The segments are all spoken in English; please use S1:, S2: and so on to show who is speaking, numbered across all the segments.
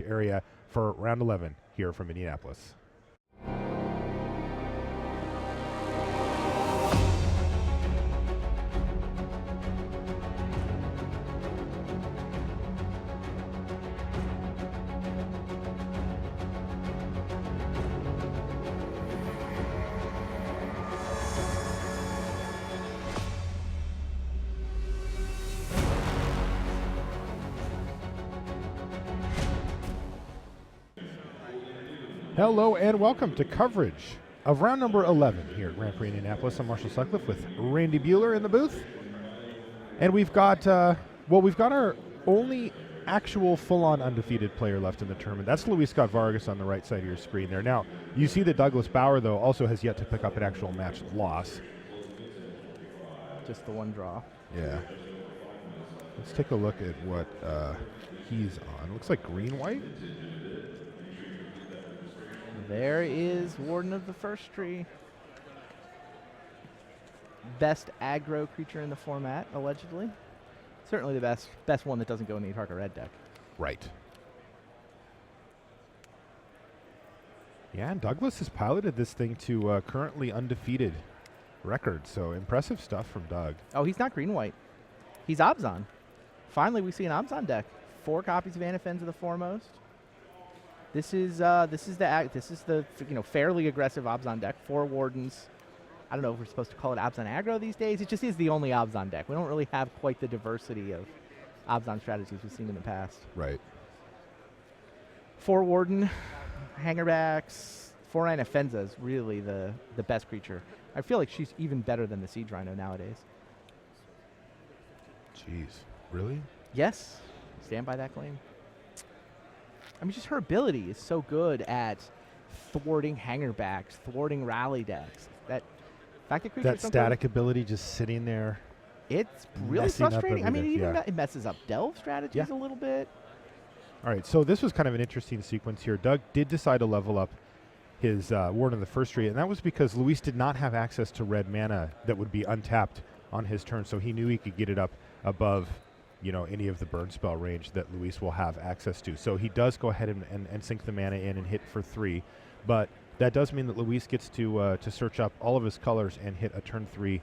S1: area for round 11 here from Indianapolis. Hello and welcome to coverage of round number 11 here at Grand Prix Indianapolis. I'm Marshall Sutcliffe with Randy Bueller in the booth. And we've got, we've got our only actual full-on undefeated player left in the tournament. That's Luis Scott-Vargas on the right side of your screen there. Now, you see that Douglas Bauer, though, also has yet to pick up an actual match loss.
S2: Just the one draw.
S1: Yeah. Let's take a look at what he's on. Looks like green-white.
S2: There is Warden of the First Tree. Best aggro creature in the format, allegedly. Certainly the best one that doesn't go in the Tarka Red deck.
S1: Right. Yeah, and Douglas has piloted this thing to currently undefeated record, so impressive stuff from Doug.
S2: Oh, he's not green-white. He's Abzan. Finally, we see an Abzan deck. 4 copies of Anafen's of the Foremost. This is the fairly aggressive Abzan deck. 4 Wardens. I don't know if we're supposed to call it Abzan aggro these days. It just is the only Abzan deck. We don't really have quite the diversity of Abzan strategies we've seen in the past.
S1: Right.
S2: 4 Warden, Hangerbacks, 4 Anafenza is really the best creature. I feel like she's even better than the Siege Rhino nowadays.
S1: Jeez, really?
S2: Yes, stand by that claim. I mean, just her ability is so good at thwarting Hangerbacks, thwarting rally decks. That
S1: static ability just sitting there.
S2: It's really frustrating. I mean, it messes up delve strategies a little bit.
S1: All right, so this was kind of an interesting sequence here. Doug did decide to level up his Warden of the First Tree, and that was because Luis did not have access to red mana that would be untapped on his turn, so he knew he could get it up above any of the burn spell range that Luis will have access to. So he does go ahead and sink the mana in and hit for 3, but that does mean that Luis gets to search up all of his colors and hit a turn 3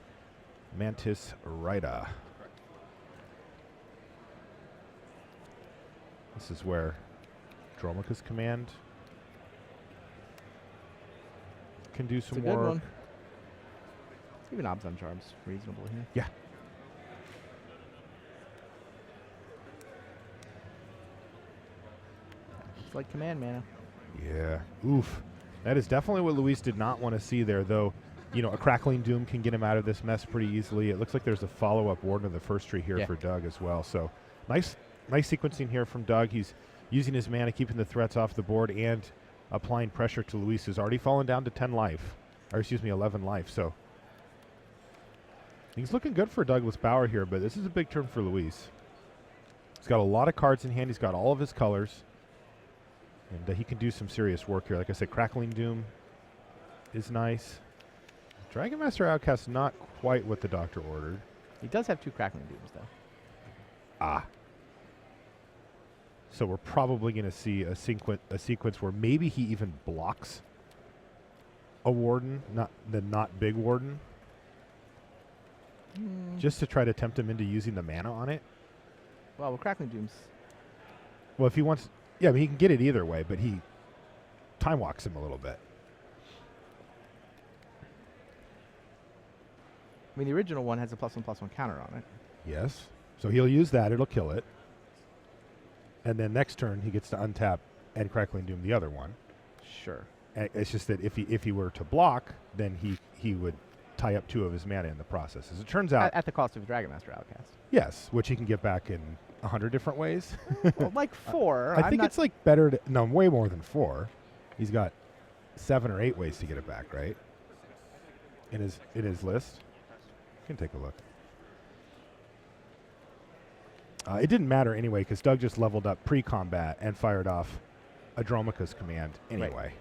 S1: Mantis Rida. This is where Dromoka's command can do some
S2: good
S1: work.
S2: One. Even Abzan Charm's reasonable here.
S1: Yeah.
S2: It's like command mana.
S1: Yeah. Oof. That is definitely what Luis did not want to see there, though. A Crackling Doom can get him out of this mess pretty easily. It looks like there's a follow-up Warden of the First Tree here for Doug as well. So nice sequencing here from Doug. He's using his mana, keeping the threats off the board, and applying pressure to Luis, who's already fallen down to 11 life. So he's looking good for Douglas Bauer here, but this is a big turn for Luis. He's got a lot of cards in hand. He's got all of his colors. And he can do some serious work here. Like I said, Crackling Doom is nice. Dragon Master Outcast, not quite what the doctor ordered.
S2: He does have 2 Crackling Dooms, though.
S1: Ah. So we're probably going to see a sequence where maybe he even blocks a Warden, not big Warden, just to try to tempt him into using the mana on it.
S2: Well, with Crackling Dooms.
S1: Well, if he wants... Yeah, I mean, he can get it either way, but he time walks him a little bit.
S2: I mean, the original one has a +1/+1 counter on it.
S1: Yes. So he'll use that. It'll kill it. And then next turn, he gets to untap and Crackling Doom the other one.
S2: Sure.
S1: And it's just that if he were to block, then he would tie up 2 of his mana in the process. As it turns out...
S2: At the cost of a Dragon Master Outcast.
S1: Yes, which he can get back in 100 different ways.
S2: Well, like 4.
S1: I think it's like better to... No, way more than 4. He's got 7 or 8 ways to get it back, right? In his list. You can take a look. It didn't matter anyway, because Doug just leveled up pre-combat and fired off a Dromoka's command anyway.
S2: Right.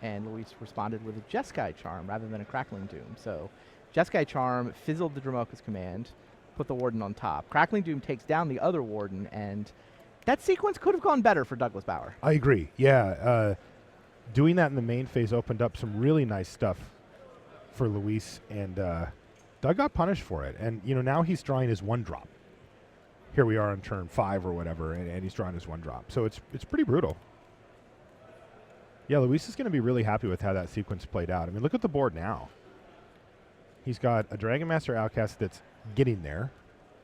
S2: And Luis responded with a Jeskai Charm rather than a Crackling Doom. So Jeskai Charm fizzled the Dromoka's command, put the Warden on top. Crackling Doom takes down the other Warden, and That sequence could have gone better for Douglas Bauer.
S1: I agree. Yeah. Doing that in the main phase opened up some really nice stuff for Luis, and Doug got punished for it. And, now he's drawing his one drop. Here we are on turn 5 or whatever, and he's drawing his one drop. So it's pretty brutal. Yeah, Luis is going to be really happy with how that sequence played out. I mean, look at the board now. He's got a Dragon Master Outcast that's getting there.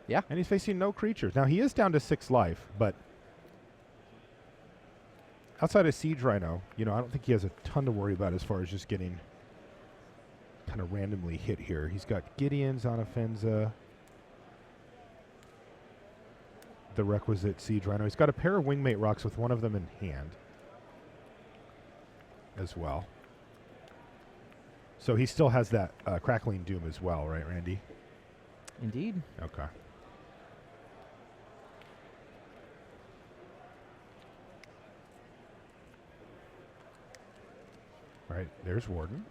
S2: Yeah.
S1: And he's facing no creatures. Now, he is down to 6 life, but outside of Siege Rhino, I don't think he has a ton to worry about as far as just getting kind of randomly hit here. He's got Gideons on Offenza, the requisite Siege Rhino. He's got a pair of Wingmate Rocks with one of them in hand as well. So he still has that Crackling Doom as well, right, Randy?
S2: Indeed.
S1: Okay. All right, there's Warden.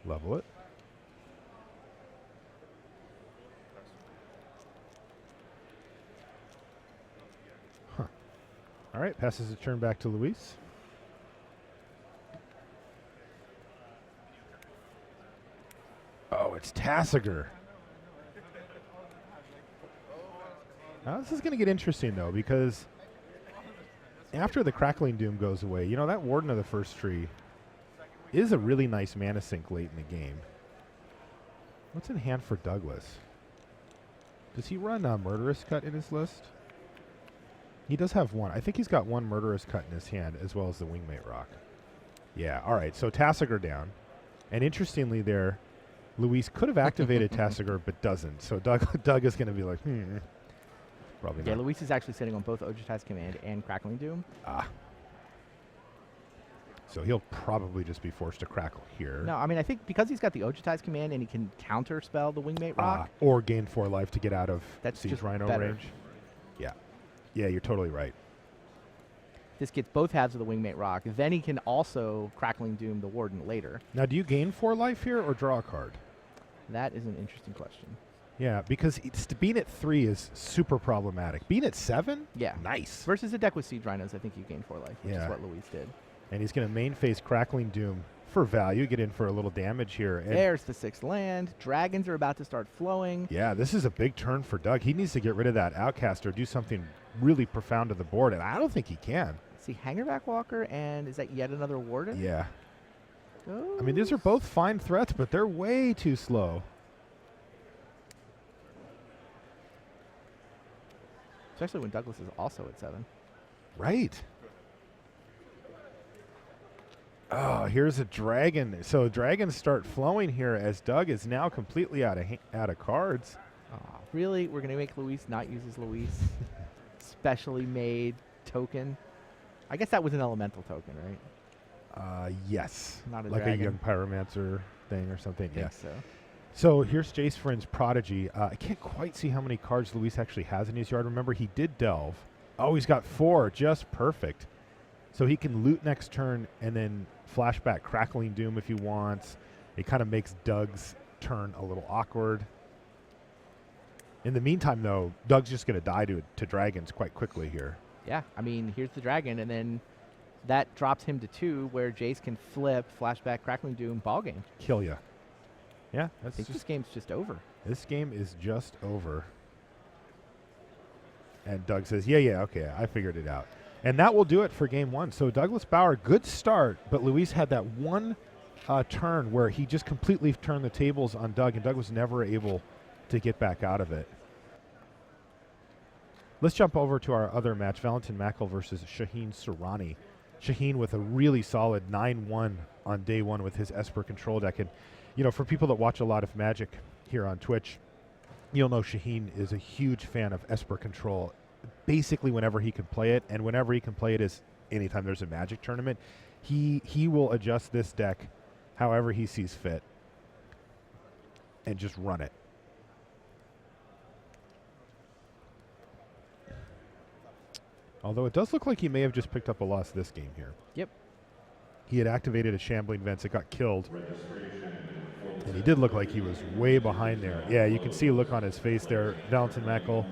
S1: Level it. Huh. All right, passes the turn back to Luis. Oh, it's Tassiger. Now, this is going to get interesting, though, because after the Crackling Doom goes away, that Warden of the First Tree is a really nice mana sink late in the game. What's in hand for Douglas? Does he run a Murderous Cut in his list? He does have one. I think he's got one Murderous Cut in his hand, as well as the Wingmate Rock. Yeah, all right, so Tassiger down. And interestingly there, Luis could have activated Tassiger, but doesn't. So Doug is going to be like, probably
S2: Yeah,
S1: not.
S2: Luis is actually sitting on both Ojutai's Command and Crackling Doom.
S1: So he'll probably just be forced to crackle here.
S2: No, I mean, I think because he's got the Ojutai's Command and he can counter spell the Wingmate Rock.
S1: Or gain 4 life to get out of
S2: That's
S1: Siege
S2: just
S1: Rhino
S2: better.
S1: range. Yeah. Yeah, you're totally right.
S2: This gets both halves of the Wingmate Rock. Then he can also Crackling Doom the Warden later.
S1: Now, do you gain 4 life here or draw a card?
S2: That is an interesting question.
S1: Yeah, because being at 3 is super problematic. Being at 7?
S2: Yeah.
S1: Nice.
S2: Versus a deck with Siege Rhinos, I think you gain 4 life, which
S1: Yeah.
S2: is what Luis did.
S1: And he's going to main phase Crackling Doom for value, get in for a little damage here. And
S2: There's the 6th land. Dragons are about to start flowing.
S1: yeah, this is a big turn for Doug. He needs to get rid of that Outcast or do something really profound to the board, and I don't think he can.
S2: See, Hangerback Walker, and is that yet another Warden?
S1: Yeah. I mean, these are both fine threats, but they're way too slow.
S2: Especially when Douglas is also at 7.
S1: Right. Oh, here's a dragon. So dragons start flowing here as Doug is now completely out of cards.
S2: Aw, really? We're going to make Luis not use his Luis specially made token? I guess that was an elemental token, right?
S1: Yes.
S2: Not a
S1: like
S2: dragon.
S1: a young pyromancer thing or something.
S2: I think
S1: Yeah.
S2: so.
S1: So here's Jace Friend's Prodigy. I can't quite see how many cards Luis actually has in his yard. Remember, he did delve. Oh, he's got 4. Just perfect. So he can loot next turn and then flashback Crackling Doom if he wants. It kind of makes Doug's turn a little awkward. In the meantime, though, Doug's just going to die to dragons quite quickly here.
S2: Yeah, I mean, here's the dragon, and then that drops him to 2, where Jace can flip, flashback, Crackling Doom, ball game.
S1: Kill ya. Yeah,
S2: I think this game's just over.
S1: This game is just over. And Doug says, yeah, okay, I figured it out. And that will do it for game 1. So Douglas Bauer, good start, but Luis had that one turn where he just completely turned the tables on Doug, and Doug was never able to get back out of it. Let's jump over to our other match, Valentin Mackl versus Shaheen Soorani. Shaheen with a really solid 9-1 on day 1 with his Esper control deck. And, for people that watch a lot of Magic here on Twitch, you'll know Shaheen is a huge fan of Esper control. Basically whenever he can play it, and whenever he can play it is anytime there's a Magic tournament. He will adjust this deck however he sees fit and just run it. Although it does look like he may have just picked up a loss this game here.
S2: Yep.
S1: He had activated a Shambling Vents. It got killed. And he did look like he was way behind there. Yeah, you can see a look on his face there. Valentin Mackl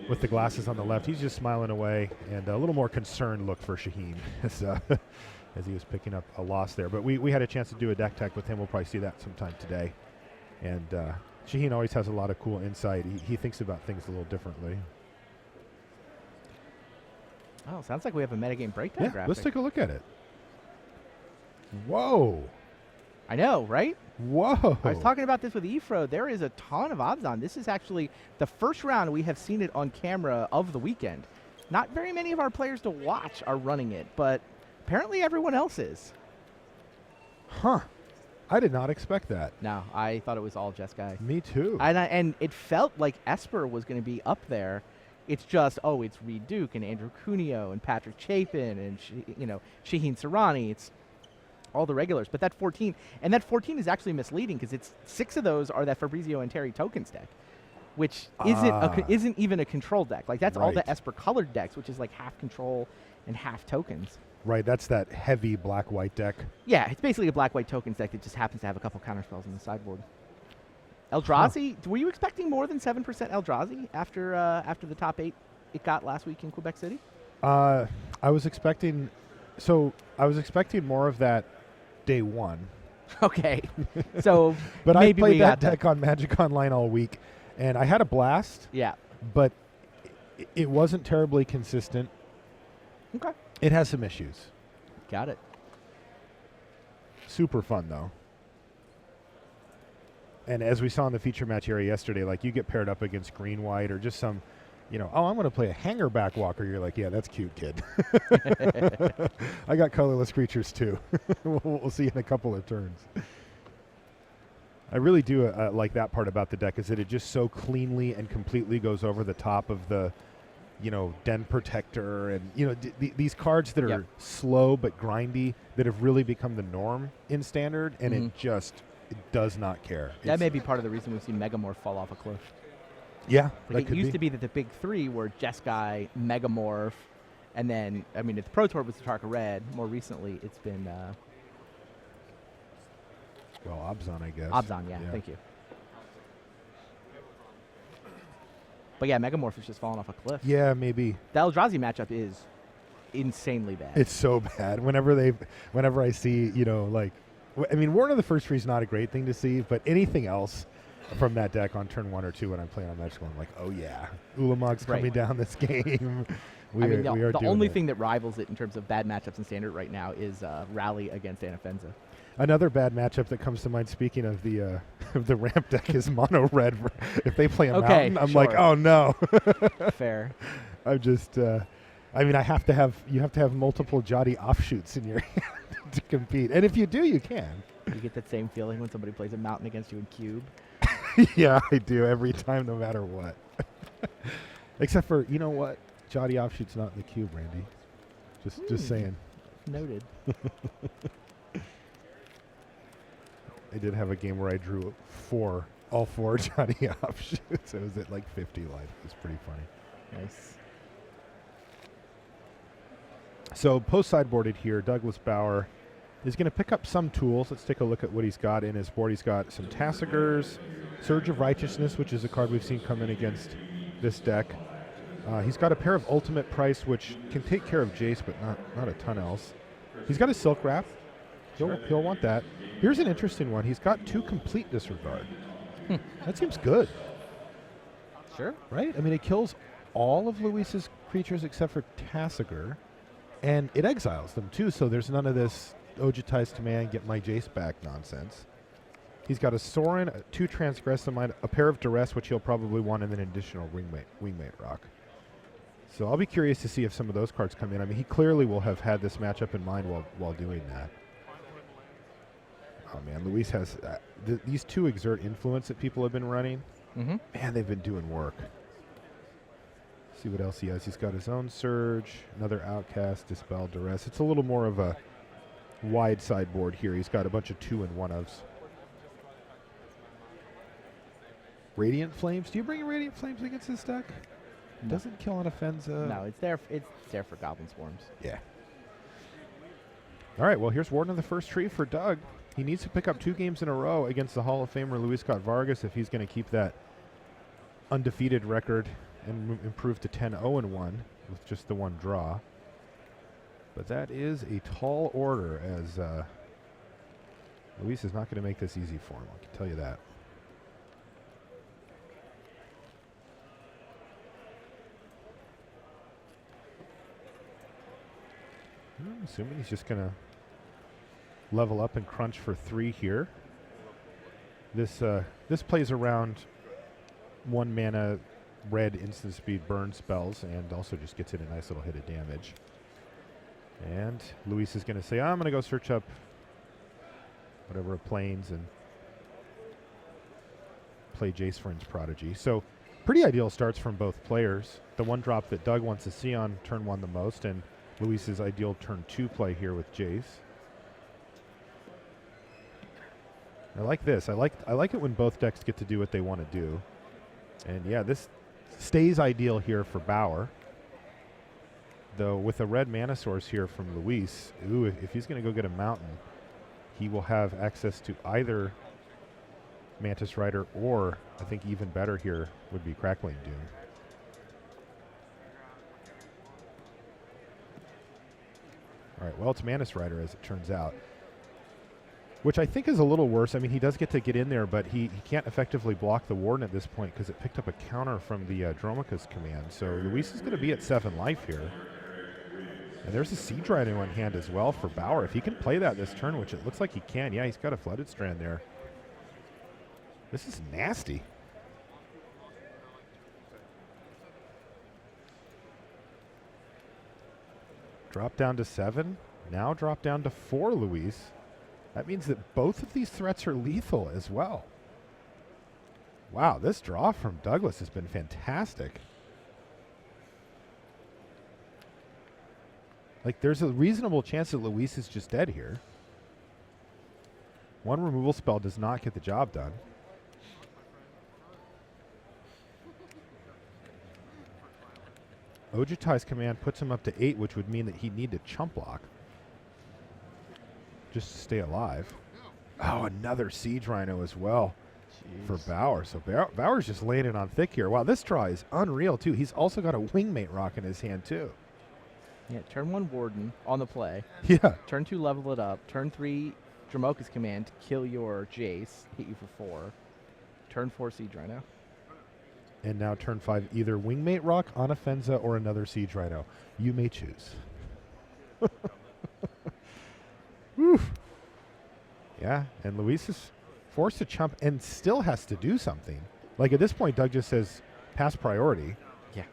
S1: with the glasses on the left. He's just smiling away, and a little more concerned look for Shaheen as he was picking up a loss there. But we had a chance to do a deck tech with him. We'll probably see that sometime today. And Shaheen always has a lot of cool insight. He thinks about things a little differently.
S2: Oh, sounds like we have a metagame breakdown graphic.
S1: Let's take a look at it. Whoa.
S2: I know, right?
S1: Whoa.
S2: I was talking about this with Efro. There is a ton of odds on. This is actually the first round we have seen it on camera of the weekend. Not very many of our players to watch are running it, but apparently everyone else is.
S1: Huh. I did not expect that.
S2: No, I thought it was all Jeskai.
S1: Me too.
S2: And it felt like Esper was going to be up there. It's just, it's Reed Duke and Andrew Cuneo and Patrick Chapin and Shaheen Soorani. It's all the regulars. But that 14 is actually misleading because it's 6 of those are that Fabrizio and Terry tokens deck, which isn't even a control deck. Like that's all the Esper colored decks, which is like half control and half tokens.
S1: Right, that's that heavy black-white deck.
S2: Yeah, it's basically a black-white tokens deck that just happens to have a couple counterspells on the sideboard. Eldrazi, were you expecting more than 7% Eldrazi after the top 8 it got last week in Quebec City?
S1: I was expecting more of that day one.
S2: Okay, so
S1: but
S2: maybe
S1: I played
S2: we
S1: that
S2: got
S1: deck on Magic Online all week, and I had a blast.
S2: Yeah,
S1: but it wasn't terribly consistent.
S2: Okay,
S1: it has some issues.
S2: Got it.
S1: Super fun though. And as we saw in the feature match area yesterday, like you get paired up against green white or just some, I'm going to play a hanger back walker. You're like, yeah, that's cute, kid. I got colorless creatures too. We'll see in a couple of turns. I really do like that part about the deck is that it just so cleanly and completely goes over the top of the, Den Protector and, these cards that are slow but grindy that have really become the norm in Standard, and it does not care.
S2: That may be part of the reason we've seen Megamorph fall off a cliff.
S1: Yeah,
S2: like it used to be that the big 3 were Jeskai, Megamorph, and then, the Pro Tour was Tarka Red. More recently, it's been...
S1: Abzan, I guess.
S2: Abzan, yeah, thank you. But yeah, Megamorph is just falling off a cliff.
S1: Yeah, maybe.
S2: The Eldrazi matchup is insanely bad.
S1: It's so bad. Whenever I see, Warden of the First Tree is not a great thing to see, but anything else from that deck on turn 1 or 2 when I'm playing on Magic, I'm like, oh yeah, Ulamog's coming down this game.
S2: The only thing that rivals it in terms of bad matchups in Standard right now is Rally against Anafenza.
S1: Another bad matchup that comes to mind, speaking of the the ramp deck, is mono red. If they play a mountain, I'm like, oh no.
S2: Fair.
S1: I'm just, you have to have multiple Jotty offshoots in your hand to compete, and if you do, you can.
S2: You get that same feeling when somebody plays a mountain against you in Cube.
S1: Yeah, I do every time, no matter what. Except for, you know what? Jotty offshoot's not in the Cube, Randy. Just saying.
S2: Noted.
S1: I did have a game where I drew all four Jotty offshoots. It was at like 50 life. It was pretty funny.
S2: Nice.
S1: So post-sideboarded here, Douglas Bauer is going to pick up some tools. Let's take a look at what he's got in his board. He's got some Tassigurs, Surge of Righteousness, which is a card we've seen come in against this deck. He's got a pair of Ultimate Price, which can take care of Jace, but not a ton else. He's got a Silk Wrap. He'll want that. Here's an interesting one. He's got 2 Complete Disregard. That seems good.
S2: Sure.
S1: Right? It kills all of Luis's creatures except for Tassigur, and it exiles them too, so there's none of this Ojitize to man, get my Jace back nonsense. He's got a Sorin, 2 Transgress Mind, a pair of Duress, which he'll probably want, and an additional Wingmate Rock. So I'll be curious to see if some of those cards come in. He clearly will have had this matchup in mind while doing that. Oh man, Luis has these 2 Exert Influence that people have been running.
S2: Mm-hmm.
S1: Man, they've been doing work. See what else he has. He's got his own Surge, another Outcast, Dispel, Duress. It's a little more of a wide sideboard here. He's got a bunch of 2 and 1-ofs. Radiant Flames. Do you bring Radiant Flames against this deck?
S2: No.
S1: Doesn't kill an Offenza.
S2: No, it's there for Goblin Swarms.
S1: Yeah. All right, well, here's Warden of the First Tree for Doug. He needs to pick up 2 games in a row against the Hall of Famer Luis Scott-Vargas if he's going to keep that undefeated record and improve to 10-0-1 with just the 1 draw. But that is a tall order, as Luis is not going to make this easy for him, I can tell you that. I'm assuming he's just going to level up and crunch for 3 here. This plays around 1 mana red instant speed burn spells and also just gets in a nice little hit of damage. And Luis is going to say, I'm going to go search up whatever planes and play Jace Vryn's Prodigy. So pretty ideal starts from both players. The 1 drop that Doug wants to see on turn 1 the most, and Luis's ideal turn 2 play here with Jace. I like this. I like it when both decks get to do what they want to do. And yeah, this stays ideal here for Bauer. Though with a red mana source here from Luis, if he's going to go get a mountain, he will have access to either Mantis Rider or, I think even better here, would be Crackling Doom. All right, well, it's Mantis Rider as it turns out, which I think is a little worse. I mean, he does get to get in there, but he can't effectively block the Warden at this point because it picked up a counter from the Dromica's command. So Luis is going to be at 7 life here. And there's a Siege Rhino in hand as well for Bauer. If he can play that this turn, which it looks like he can. Yeah, he's got a Flooded Strand there. This is nasty. Drop down to 7. Now drop down to 4, Luis. That means that both of these threats are lethal as well. Wow, this draw from Douglas has been fantastic. Like, there's a reasonable chance that Luis is just dead here. 1 removal spell does not get the job done. Ojutai's command puts him up to 8, which would mean that he'd need to chump block just to stay alive. Oh, another Siege Rhino as well. Jeez. For Bauer. So Bauer's just laying it on thick here. Wow, this draw is unreal, too. He's also got a Wingmate Rock in his hand, too.
S2: Yeah, turn 1 Warden on the play.
S1: Yeah.
S2: Turn 2 level it up. Turn 3 Dromoka's command to kill your Jace, hit you for 4. Turn 4 Siege Rhino.
S1: And now turn 5, either Wingmate Rock, Anafenza, or another Siege Rhino. You may choose. Oof. Yeah, and Luis is forced to chump and still has to do something. Like at this point, Doug just says, pass priority.
S2: Yeah.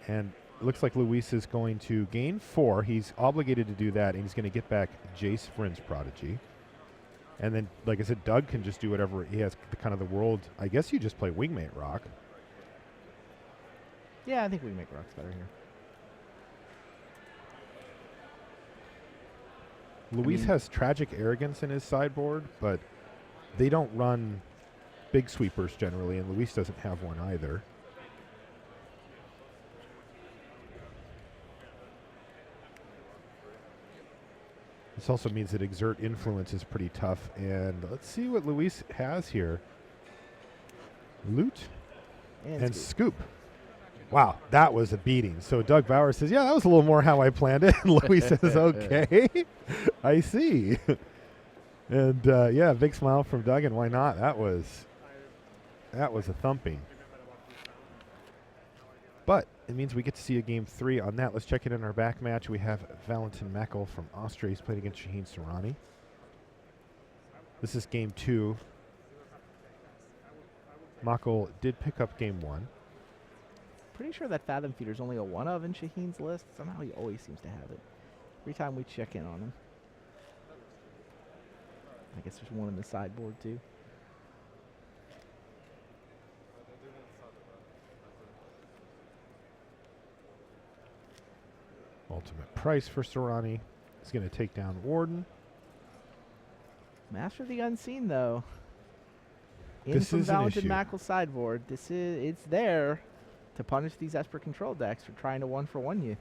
S1: And it looks like Luis is going to gain 4. He's obligated to do that, and he's going to get back Jace Vryn's Prodigy. And then, like I said, Doug can just do whatever. He has the kind of the world. I guess you just play Wingmate Rock.
S2: Yeah, I think Wingmate Rock's better here.
S1: Luis has Tragic Arrogance in his sideboard, but they don't run big sweepers generally, and Luis doesn't have one either. This also means that Exert Influence is pretty tough, and let's see what Luis has here. Loot and Scoop. Wow, that was a beating. So Doug Bauer says, yeah, that was a little more how I planned it. And Luis says, okay, I see. And yeah, big smile from Doug, and why not? That was a thumping. But it means we get to see a game 3 on that. Let's check it in our back match. We have Valentin Mackl from Austria. He's played against Shaheen Soorani. This is game 2. Mackl did pick up game 1.
S2: Pretty sure that Fathom Feeder's only a 1 of in Shaheen's list. Somehow he always seems to have it. Every time we check in on him. I guess there's one in the sideboard too.
S1: Ultimate price for Soorani. He's going to take down Warden.
S2: Master of the Unseen, though.
S1: This
S2: from
S1: is an
S2: Valentin
S1: issue.
S2: Mackl's sideboard. It's there to punish these Esper control decks for trying to 1-for-1 you.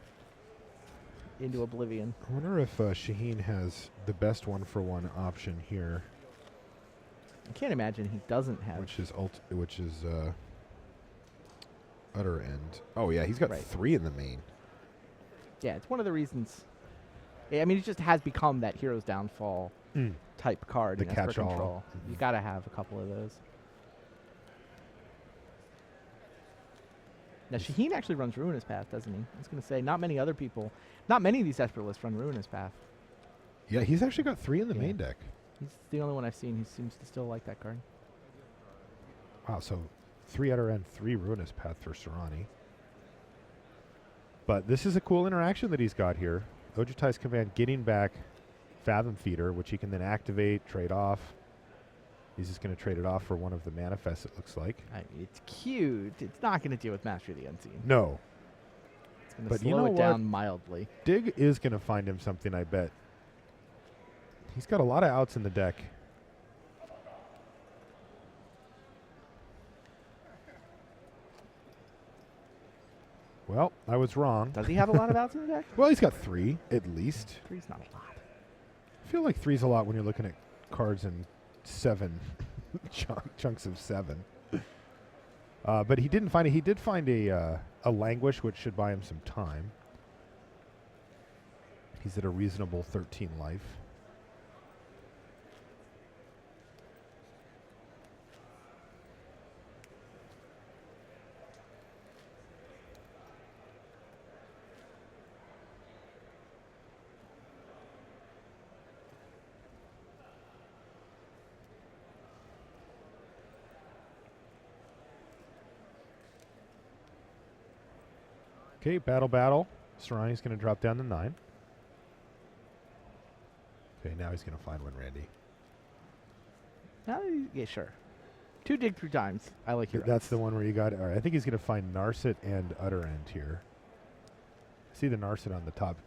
S2: into oblivion.
S1: I wonder if Shaheen has the best one-for-one option here,
S2: I can't imagine he doesn't have.
S1: which is utter end. Oh yeah, he's got
S2: Right.
S1: 3 in the main.
S2: Yeah, it's one of the reasons. I mean, it just has become that Hero's Downfall type card.
S1: The
S2: in Esper
S1: catch-all.
S2: Control.
S1: Mhm.
S2: You got to have a couple of those. Now, Shaheen actually runs Ruinous Path, doesn't he? I was going to say, not many of these Esper lists run Ruinous Path.
S1: Yeah, he's actually got 3 in the
S2: Yeah.
S1: main deck.
S2: He's the only one I've seen who seems to still like that card.
S1: Wow, so 3 utter end, 3 Ruinous Path for Soorani. But this is a cool interaction that he's got here. Ojutai's Command getting back Fathom Feeder, which he can then activate, trade off. He's just going to trade it off for one of the manifests, it looks like.
S2: I mean, it's cute. It's not going to deal with Mastery of the Unseen.
S1: No.
S2: It's going to
S1: But you
S2: slow
S1: know
S2: it
S1: what?
S2: down mildly.
S1: Dig is going to find him something, I bet. He's got a lot of outs in the deck. Well, I was wrong.
S2: Does he have a lot of outs in the deck?
S1: Well, he's got 3, at least.
S2: 3's not a lot.
S1: I feel like 3's a lot when you're looking at cards in 7 chunks of 7. But he didn't find it. He did find a Languish, which should buy him some time. He's at a reasonable 13 life. Okay, battle. Soorani's going to drop down to 9. Okay, now he's going to find one, Randy.
S2: Yeah, sure. 2 dig through times. I like your
S1: That's the one where you got it. All right, I think he's going to find Narset and Utter End here. See the Narset on the top.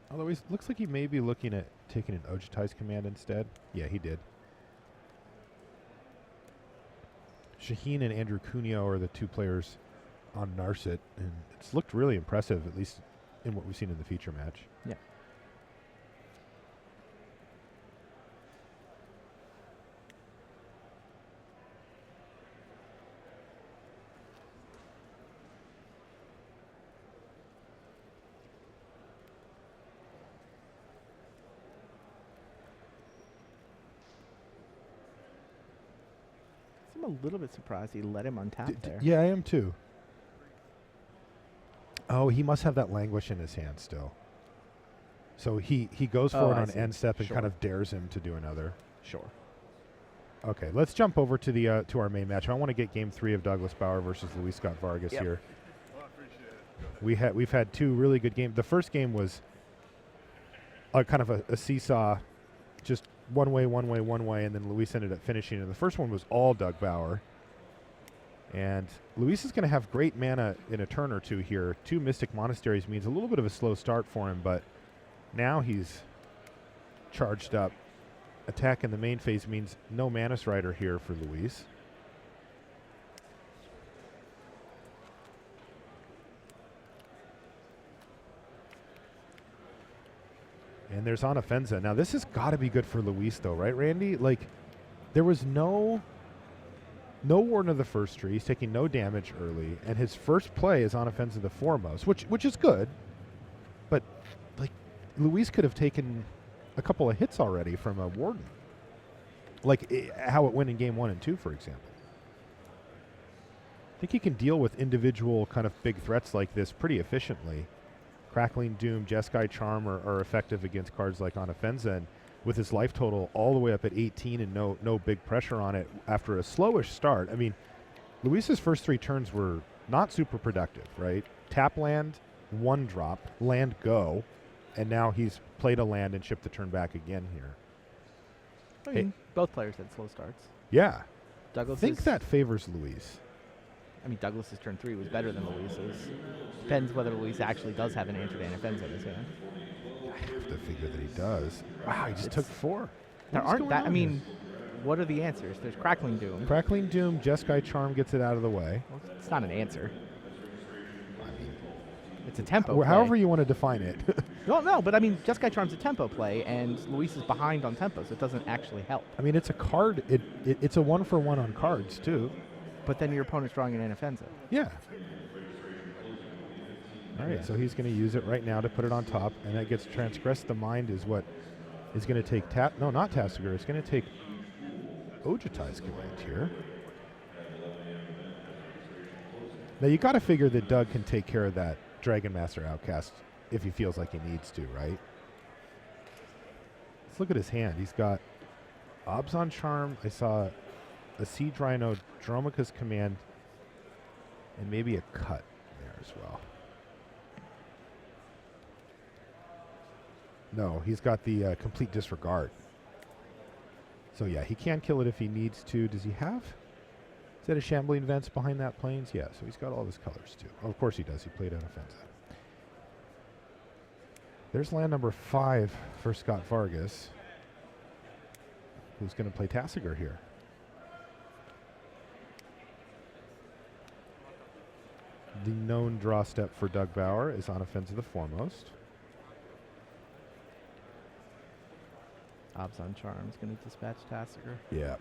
S1: Although he looks like he may be looking at taking an Ojutai's Command instead. Yeah, he did. Shaheen and Andrew Cuneo are the 2 players on Narset, and it's looked really impressive, at least in what we've seen in the feature match.
S2: Yeah. I'm a little bit surprised he let him untap there.
S1: Yeah, I am too. Oh, he must have that Languish in his hand still. So he goes for it
S2: I
S1: on
S2: see.
S1: end step and
S2: Sure.
S1: kind of dares him to do another.
S2: Sure.
S1: Okay, let's jump over to the to our main match. I want to get game 3 of Douglas Bauer versus Luis Scott-Vargas
S2: Yep.
S1: here. We've had 2 really good games. The first game was kind of a seesaw, just one way, and then Luis ended up finishing. And the first one was all Doug Bauer. And Luis is going to have great mana in a turn or 2 here. 2 Mystic Monasteries means a little bit of a slow start for him, but now he's charged up. Attack in the main phase means no Mana Strider here for Luis. And there's Anafenza. Now this has got to be good for Luis though, right, Randy? Like, there was no Warden of the First Tree. He's taking no damage early, and his first play is Anafenza the Foremost, which is good. But like, Luis could have taken a couple of hits already from a Warden. Like how it went in game 1 and 2, for example. I think he can deal with individual kind of big threats like this pretty efficiently. Crackling Doom, Jeskai Charm are effective against cards like Anafenza, and with his life total all the way up at 18 and no big pressure on it after a slowish start. I mean, Luis's first 3 turns were not super productive, right? Tap land, 1 drop, land go, and now he's played a land and shipped the turn back again here.
S2: I mean, both players had slow starts.
S1: Yeah. I
S2: Douglas
S1: think that favors Luis.
S2: I mean, Douglas's turn 3 was better than Luis's. Depends whether Luis actually does have an answer to Anafenza in his hand.
S1: I have to figure that he does. Wow, he just took 4.
S2: There
S1: What is
S2: aren't
S1: going
S2: that. I
S1: on
S2: mean,
S1: here?
S2: what are the answers? There's Crackling Doom.
S1: Crackling Doom, Jeskai Charm gets it out of the way.
S2: Well, it's not an answer.
S1: I mean,
S2: It's a tempo play.
S1: However you want to define it.
S2: Well, no, but I mean, Jeskai Charm's a tempo play, and Luis is behind on tempo, so it doesn't actually help.
S1: I mean, it's a card. It's a 1-for-1 on cards, too.
S2: But then your opponent's drawing an Anafenza.
S1: Yeah. All right, so he's going to use it right now to put it on top, and that gets Transgress the Mind is what is going to take no, not Tassiger. It's going to take Ojutai's command here. Now, you got to figure that Doug can take care of that Dragon Master Outcast if he feels like he needs to, right? Let's look at his hand. He's got Abzan Charm. I saw a Siege Rhino, Dromoka's Command, and maybe a cut there as well. No, he's got the complete disregard. So yeah, he can kill it if he needs to. Does he have? Is that a Shambling Vents behind that Plains? Yeah, so he's got all his colors too. Oh, of course he does. He played Anafenza. There's land number 5 for Scott-Vargas, who's going to play Tassiger here. The known draw step for Doug Bauer is Anafenza the Foremost.
S2: Abzan Charm's going to dispatch Tassiger.
S1: Yeah.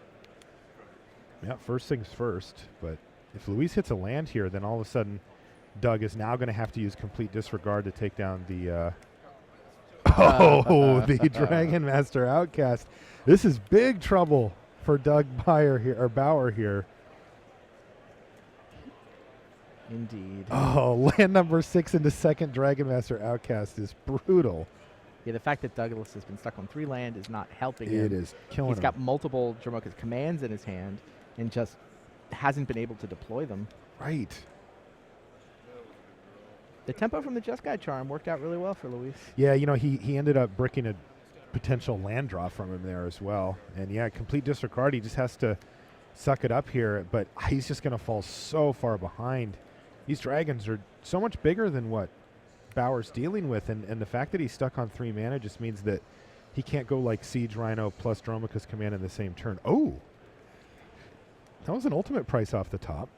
S1: Yeah, first things first. But if Luis hits a land here, then all of a sudden Doug is now going to have to use complete disregard to take down the the Dragon Master Outcast. This is big trouble for Doug Bauer here.
S2: Indeed.
S1: Oh, land number 6 into second Dragon Master Outcast is brutal.
S2: Yeah, the fact that Douglas has been stuck on 3 land is not helping him.
S1: It is killing him.
S2: He's got multiple Dromoka's commands in his hand and just hasn't been able to deploy them.
S1: Right.
S2: The tempo from the Jeskai Charm worked out really well for Luis.
S1: Yeah, you know, he ended up bricking a potential land draw from him there as well. And yeah, complete disregard. He just has to suck it up here, but he's just going to fall so far behind. These dragons are so much bigger than what Bauer's dealing with, and the fact that he's stuck on 3 mana just means that he can't go like Siege Rhino plus Dromoka's Command in the same turn. Oh! That was an ultimate price off the top.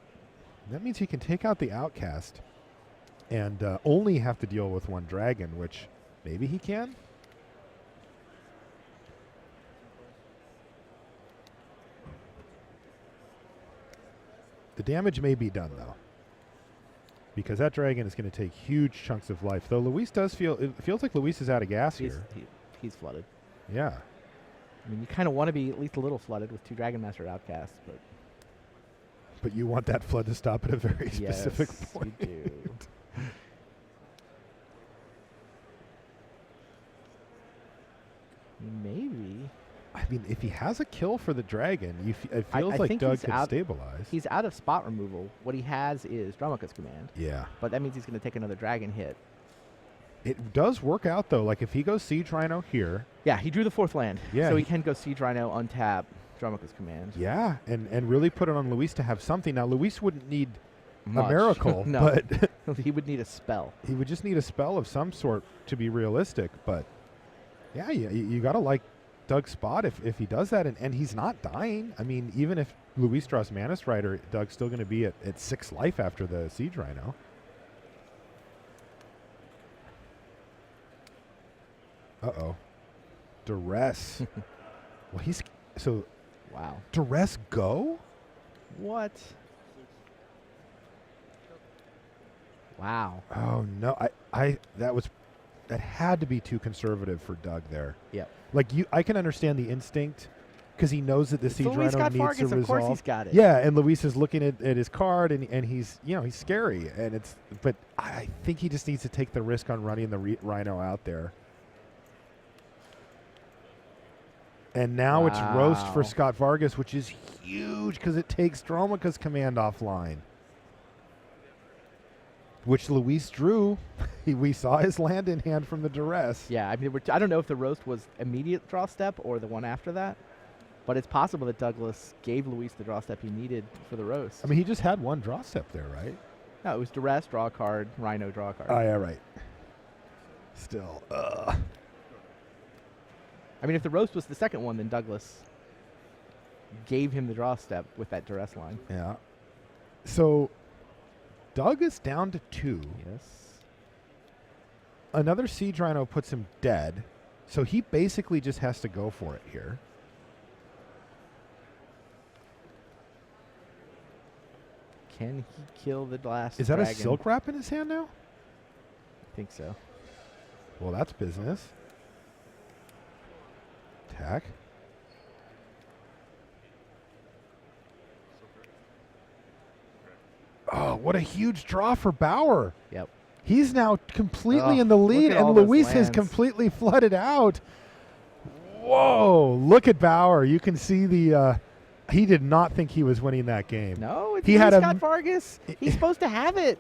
S1: That means he can take out the Outcast and only have to deal with 1 dragon, which maybe he can? The damage may be done, though, because that dragon is going to take huge chunks of life. Though Luis does it feels like Luis is out of gas here.
S2: He's flooded.
S1: Yeah.
S2: I mean, you kind of want to be at least a little flooded with 2 Dragon Master Outcasts,
S1: but you want that flood to stop at a very specific point.
S2: You do. Maybe.
S1: I mean, if he has a kill for the dragon, it feels like Doug could stabilize.
S2: He's out of spot removal. What he has is Dromoka's Command.
S1: Yeah.
S2: But that means he's going to take another dragon hit.
S1: It does work out, though. Like, if he goes Siege Rhino here.
S2: Yeah, he drew the 4th land.
S1: Yeah.
S2: So he can go Siege Rhino, untap Dromoka's Command.
S1: Yeah, and really put it on Luis to have something. Now, Luis wouldn't need
S2: Much.
S1: a miracle,
S2: no.
S1: but
S2: he would need a spell.
S1: He would just need a spell of some sort to be realistic. But, yeah, you got to like Doug's spot if he does that, and he's not dying. I mean, even if Luis draws Mana Strider, Doug's still going to be at 6 life after the Siege Rhino. Uh-oh. Duress. Well,
S2: Wow.
S1: Duress go?
S2: What? Wow.
S1: Oh, no. That had to be too conservative for Doug there.
S2: Yep.
S1: Like, I can understand the instinct because he knows that the Siege Rhino needs to resolve.
S2: Of course he's got it.
S1: Yeah, and Luis is looking at his card, and he's, he's scary. But I think he just needs to take the risk on running the Rhino out there. And now it's roast for Scott-Vargas, which is huge because it takes Dromoka's Command offline, which Luis drew. We saw his land in hand from the Duress.
S2: Yeah, I mean, I don't know if the roast was immediate draw step or the one after that, but it's possible that Douglas gave Luis the draw step he needed for the roast.
S1: I mean, he just had 1 draw step there, right?
S2: No, it was Duress, draw a card, Rhino, draw a card.
S1: Oh, yeah, right. Still,
S2: I mean, if the roast was the second one, then Douglas gave him the draw step with that Duress line.
S1: Yeah. So Doug is down to 2.
S2: Yes.
S1: another Siege Rhino puts him dead, so he basically just has to go for it here.
S2: Can he kill the last
S1: Is that
S2: dragon?
S1: a Silk Wrap in his hand now?
S2: I think so.
S1: Well, that's business. Attack. Oh, what a huge draw for Bauer.
S2: Yep.
S1: He's now completely
S2: Oh,
S1: in the lead,
S2: look at
S1: and
S2: all those
S1: Luis has
S2: lands.
S1: completely flooded out. Whoa, look at Bauer. You can see the he did not think he was winning that game.
S2: No, it's
S1: He had a
S2: Scott-Vargas. He's supposed to have it.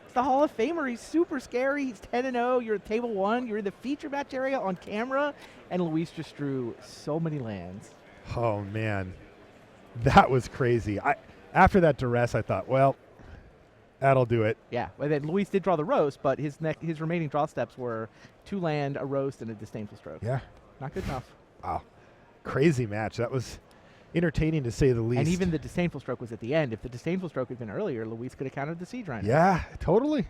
S2: It's the Hall of Famer. He's super scary. He's 10-0. You're at table 1. You're in the feature match area on camera, and Luis just drew so many lands.
S1: Oh, man. That was crazy. After that duress, I thought, well, that'll do it.
S2: Yeah, well, then Luis did draw the roast, but his remaining draw steps were 2 land, a roast, and a disdainful stroke.
S1: Yeah.
S2: Not good enough.
S1: Wow. Crazy match. That was entertaining to say the least.
S2: And even the disdainful stroke was at the end. If the disdainful stroke had been earlier, Luis could have countered the Siege Rhino.
S1: Yeah, totally.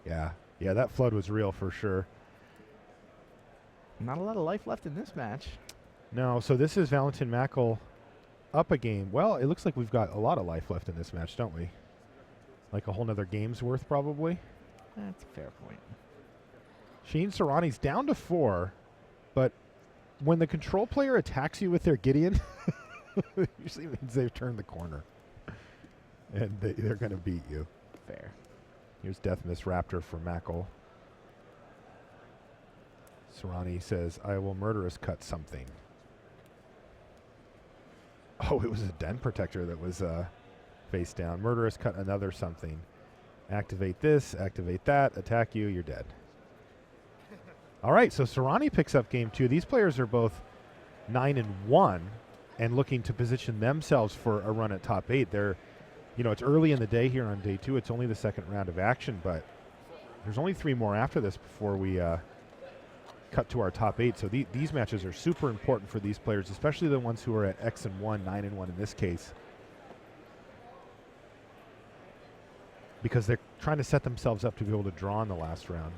S1: Yeah. Yeah, that flood was real for sure.
S2: Not a lot of life left in this match.
S1: No, so this is Valentin Mackl up a game. Well, it looks like we've got a lot of life left in this match, don't we? Like a whole nother game's worth, probably.
S2: That's a fair point.
S1: Shaheen Soorani's down to 4, but when the control player attacks you with their Gideon, it usually means they've turned the corner. And they're going to beat you.
S2: Fair.
S1: Here's Death Miss Raptor for Mackl. Soorani says, I will murderous cut something. Oh, it was a Den Protector that was face down. Murderous cut another something. Activate this, activate that, attack you, you're dead. All right, so Soorani picks up game 2. These players are both 9-1 and looking to position themselves for a run at top 8. They're, it's early in the day here on day 2. It's only the second round of action, but there's only 3 more after this before we cut to our top 8. So these matches are super important for these players, especially the ones who are at X and 1, 9-1 in this case, because they're trying to set themselves up to be able to draw in the last round.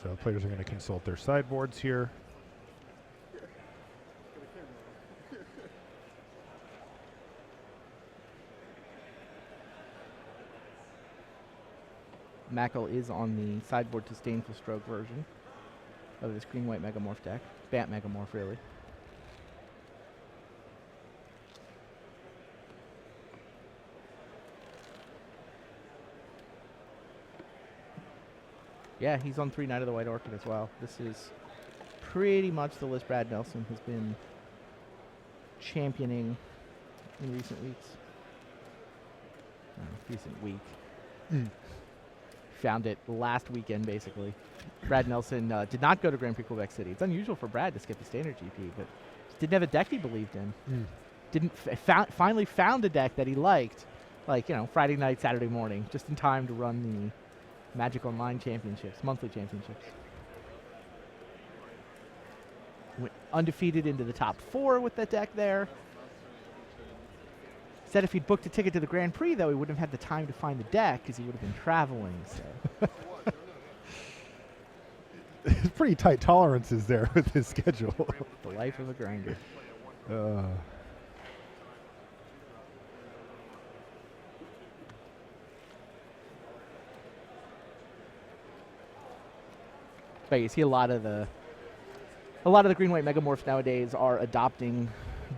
S1: So players are going to consult their sideboards here.
S2: Mackl is on the sideboard disdainful stroke version of this green-white Megamorph deck. Bant Megamorph, really. Yeah, he's on 3 Knight of the White Orchid as well. This is pretty much the list Brad Nelson has been championing in recent weeks. Recent week. Found it last weekend, basically. Brad Nelson did not go to Grand Prix Quebec City. It's unusual for Brad to skip a standard GP, but didn't have a deck he believed in. Finally found a deck that he liked, Friday night, Saturday morning, just in time to run the Magic Online Championships, monthly championships. Went undefeated into the top 4 with that deck there. Said if he'd booked a ticket to the Grand Prix, though, he wouldn't have had the time to find the deck because he would have been traveling. So.
S1: There's pretty tight tolerances there with his schedule.
S2: The life of a grinder. But you see a lot of the green-white Megamorphs nowadays are adopting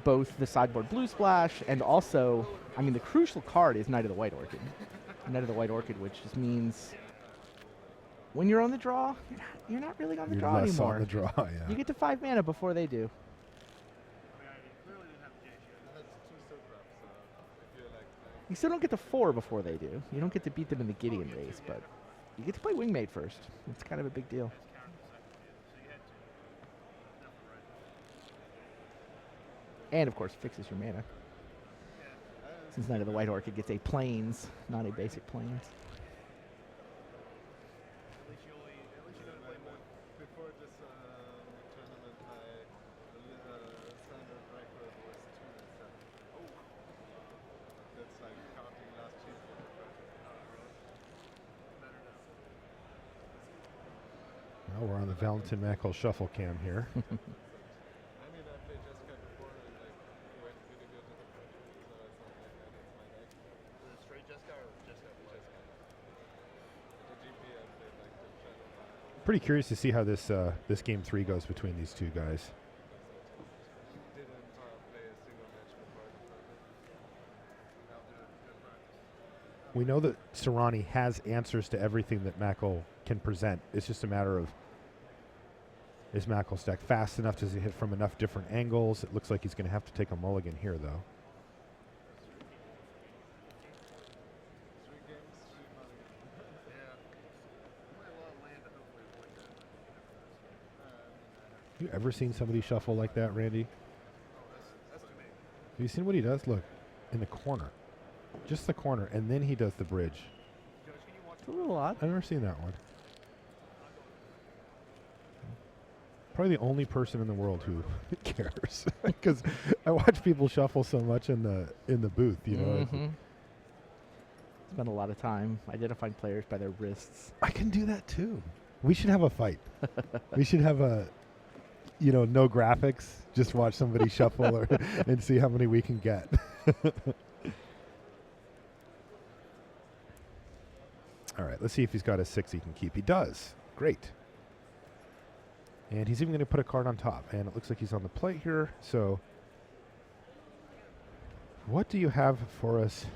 S2: both the sideboard blue splash and also, the crucial card is Knight of the White Orchid. Knight of the White Orchid, which just means when you're on the draw, you're not really on the draw
S1: less
S2: anymore.
S1: on the draw, yeah.
S2: You get to 5 mana before they do. You still don't get to 4 before they do. You don't get to beat them in the Gideon race, but you get to play Wingmate first. It's kind of a big deal. And, of course, fixes your mana. Since Knight of the White Orchid gets a plains, not a basic plains.
S1: the Valentin Mackl shuffle cam here. Pretty curious to see how this this game 3 goes between these two guys. We know that Soorani has answers to everything that Mackl can present. It's just a matter of, is Mackl stack fast enough? Does he hit from enough different angles? It looks like he's going to have to take a mulligan here, though. Have you ever seen somebody shuffle like that, Randy? Have you seen what he does? Look, in the corner. Just the corner, and then he does the bridge.
S2: It's a little odd.
S1: I've never seen that one. Probably the only person in the world who cares, because I watch people shuffle so much in the booth. You know,
S2: Spend a lot of time identifying players by their wrists.
S1: I can do that too. We should have a fight. We should have a, no graphics. Just watch somebody shuffle and see how many we can get. All right, let's see if he's got a 6 he can keep. He does. Great. And he's even going to put a card on top. And it looks like he's on the plate here. So what do you have for us,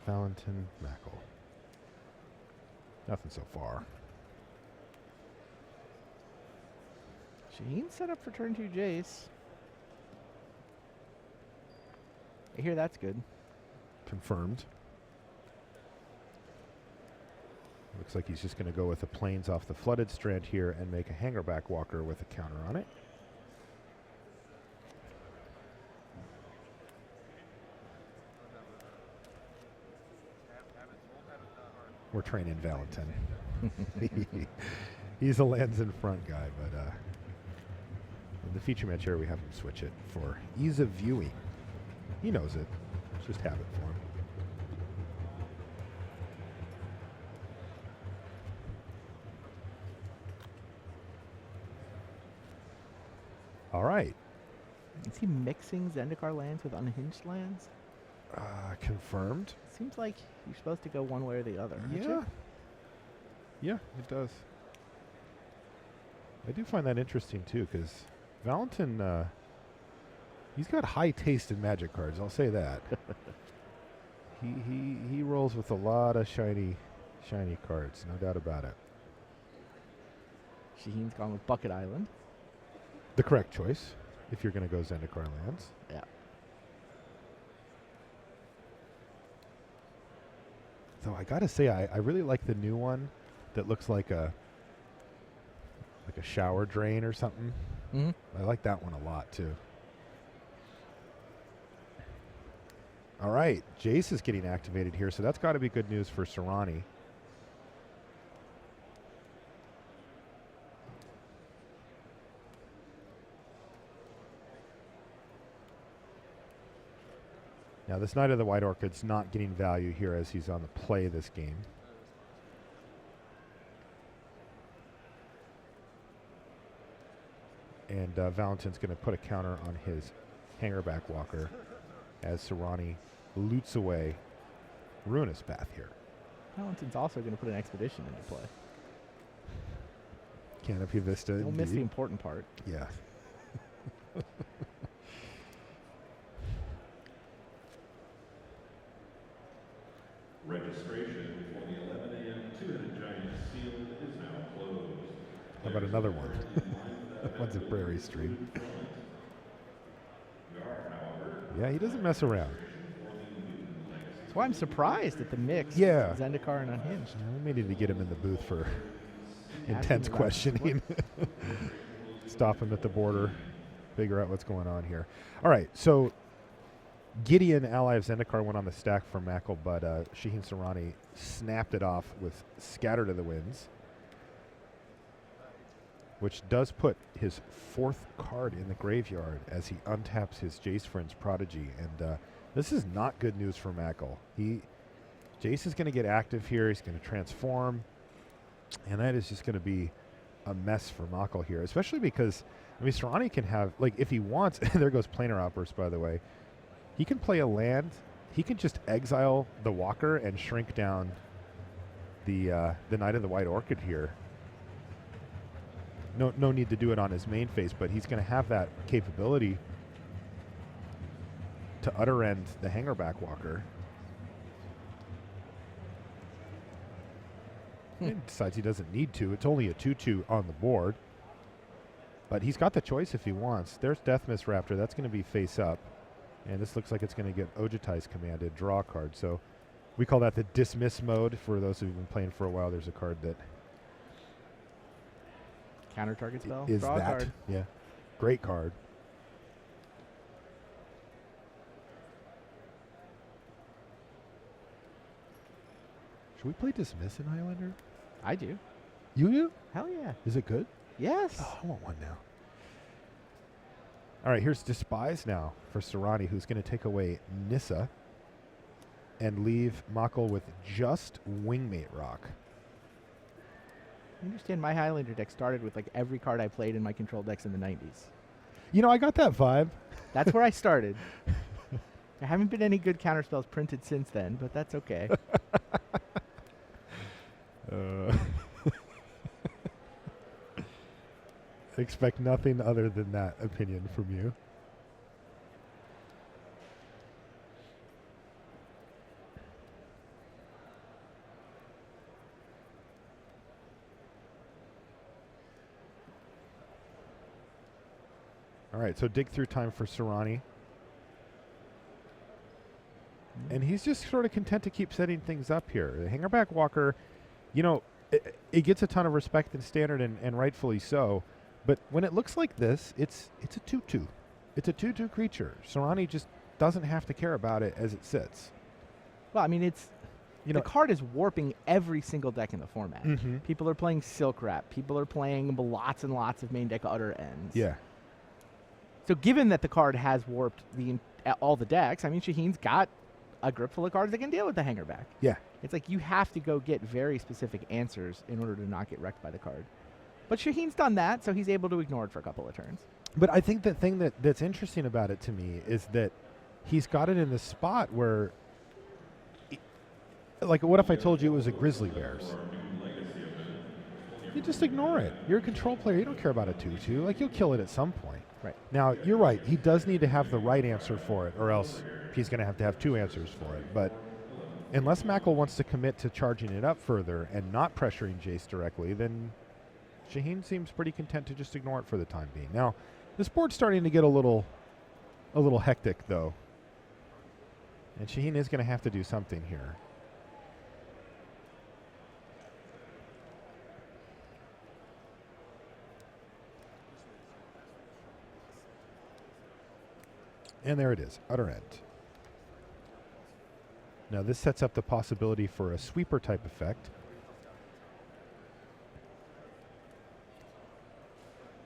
S1: Valentin Mackl? Nothing so far.
S2: Shaheen set up for turn 2 Jace. I hear that's good.
S1: Confirmed. Looks like he's just going to go with the plains off the flooded strand here and make a hangerback walker with a counter on it. We're training Valentin. He's a lands in front guy, but in the feature match here we have him switch it for ease of viewing. He knows it. Let's just have it for him. All right.
S2: Is he mixing Zendikar lands with unhinged lands?
S1: Confirmed.
S2: Seems like you're supposed to go one way or the other. aren't
S1: Yeah.
S2: you?
S1: Yeah, it does. I do find that interesting too, because Valentin, he's got high taste in Magic cards. I'll say that. he rolls with a lot of shiny cards, no doubt about it.
S2: Shaheen's gone with Bucket Island.
S1: The correct choice, if you're going to go Zendikar lands.
S2: Yeah.
S1: Though I gotta say, I really like the new one that looks like a shower drain or something. I like that one a lot too. All right, Jace is getting activated here, so that's got to be good news for Soorani. Now, this Knight of the White Orchid's not getting value here as he's on the play this game. And Valentin's going to put a counter on his hangerback walker as Soorani loots away Ruinous Path here.
S2: Valentin's also going to put an expedition into play.
S1: Canopy Vista.
S2: Don't miss the important part.
S1: Yeah.
S3: Registration for the 11 a.m. Two-Headed Giant Field is now closed.
S1: How about another one? One's at Prairie Street. Yeah, he doesn't mess around.
S2: That's why I'm surprised at the mix.
S1: Yeah.
S2: Zendikar and Unhinged.
S1: Yeah, we may need to get him in the booth for
S2: Asking
S1: intense
S2: about
S1: questioning. Stop him at the border. Figure out what's going on here. All right, so Gideon, ally of Zendikar, went on the stack for Mackl, but Shaheen Soorani snapped it off with Scatter to the Winds, which does put his 4th card in the graveyard as he untaps his Jace Friends Prodigy. And this is not good news for Mackl. Jace is going to get active here. He's going to transform. And that is just going to be a mess for Mackl here, especially because, I mean, Soorani can have, like, if he wants, there goes planar outburst, by the way. He can play a land. He can just exile the Walker and shrink down the Knight of the White Orchid here. No need to do it on his main phase, but he's going to have that capability to utter end the hangerback Walker. He decides he doesn't need to. It's only a 2/2 on the board. But he's got the choice if he wants. There's Death Mist Raptor. That's going to be face up. And this looks like it's going to get Ojutai's commanded, draw a card. So we call that the dismiss mode. For those who've been playing for a while, there's a card that
S2: Counter target spell.
S1: is
S2: Draw a
S1: that.
S2: card.
S1: Yeah. Great card. Should we play dismiss in Highlander?
S2: I do.
S1: You do?
S2: Hell yeah.
S1: Is it good?
S2: Yes.
S1: Oh, I want one now. All right, here's Despise now for Soorani, who's going to take away Nissa and leave Mackl with just Wingmate Rock.
S2: I understand my Highlander deck started with like every card I played in my control decks in the 90s.
S1: You know, I got that vibe.
S2: That's where I started. There haven't been any good counterspells printed since then, but that's okay.
S1: Expect nothing other than that opinion from you. All right, so dig through time for Soorani. And he's just sort of content to keep setting things up here. The Hangerback Walker, you know, it gets a ton of respect in Standard, and rightfully so. But when it looks like this, it's a 2/2. It's a 2/2 creature. Soorani just doesn't have to care about it as it sits.
S2: Well, I mean, it's
S1: You
S2: the
S1: know,
S2: card is warping every single deck in the format.
S1: Mhm.
S2: People are playing Silk Wrap. People are playing lots and lots of main deck utter ends.
S1: yeah.
S2: So given that the card has warped all the decks, I mean, Shaheen's got a grip full of cards that can deal with the Hangerback.
S1: Yeah.
S2: It's like you have to go get very specific answers in order to not get wrecked by the card. But Shaheen's done that, so he's able to ignore it for a couple of turns.
S1: But I think the thing that's interesting about it to me is that he's got it in the spot where, like, what if I told you it was a Grizzly Bears? You just ignore it. You're a control player. You don't care about a 2/2. Like, you'll kill it at some point.
S2: Right.
S1: Now, you're right. He does need to have the right answer for it, or else he's going to have two answers for it. But unless Mackl wants to commit to charging it up further and not pressuring Jace directly, then Shaheen seems pretty content to just ignore it for the time being. Now, this board's starting to get a little hectic, though. And Shaheen is going to have to do something here. And there it is, utter end. Now this sets up the possibility for a sweeper type effect.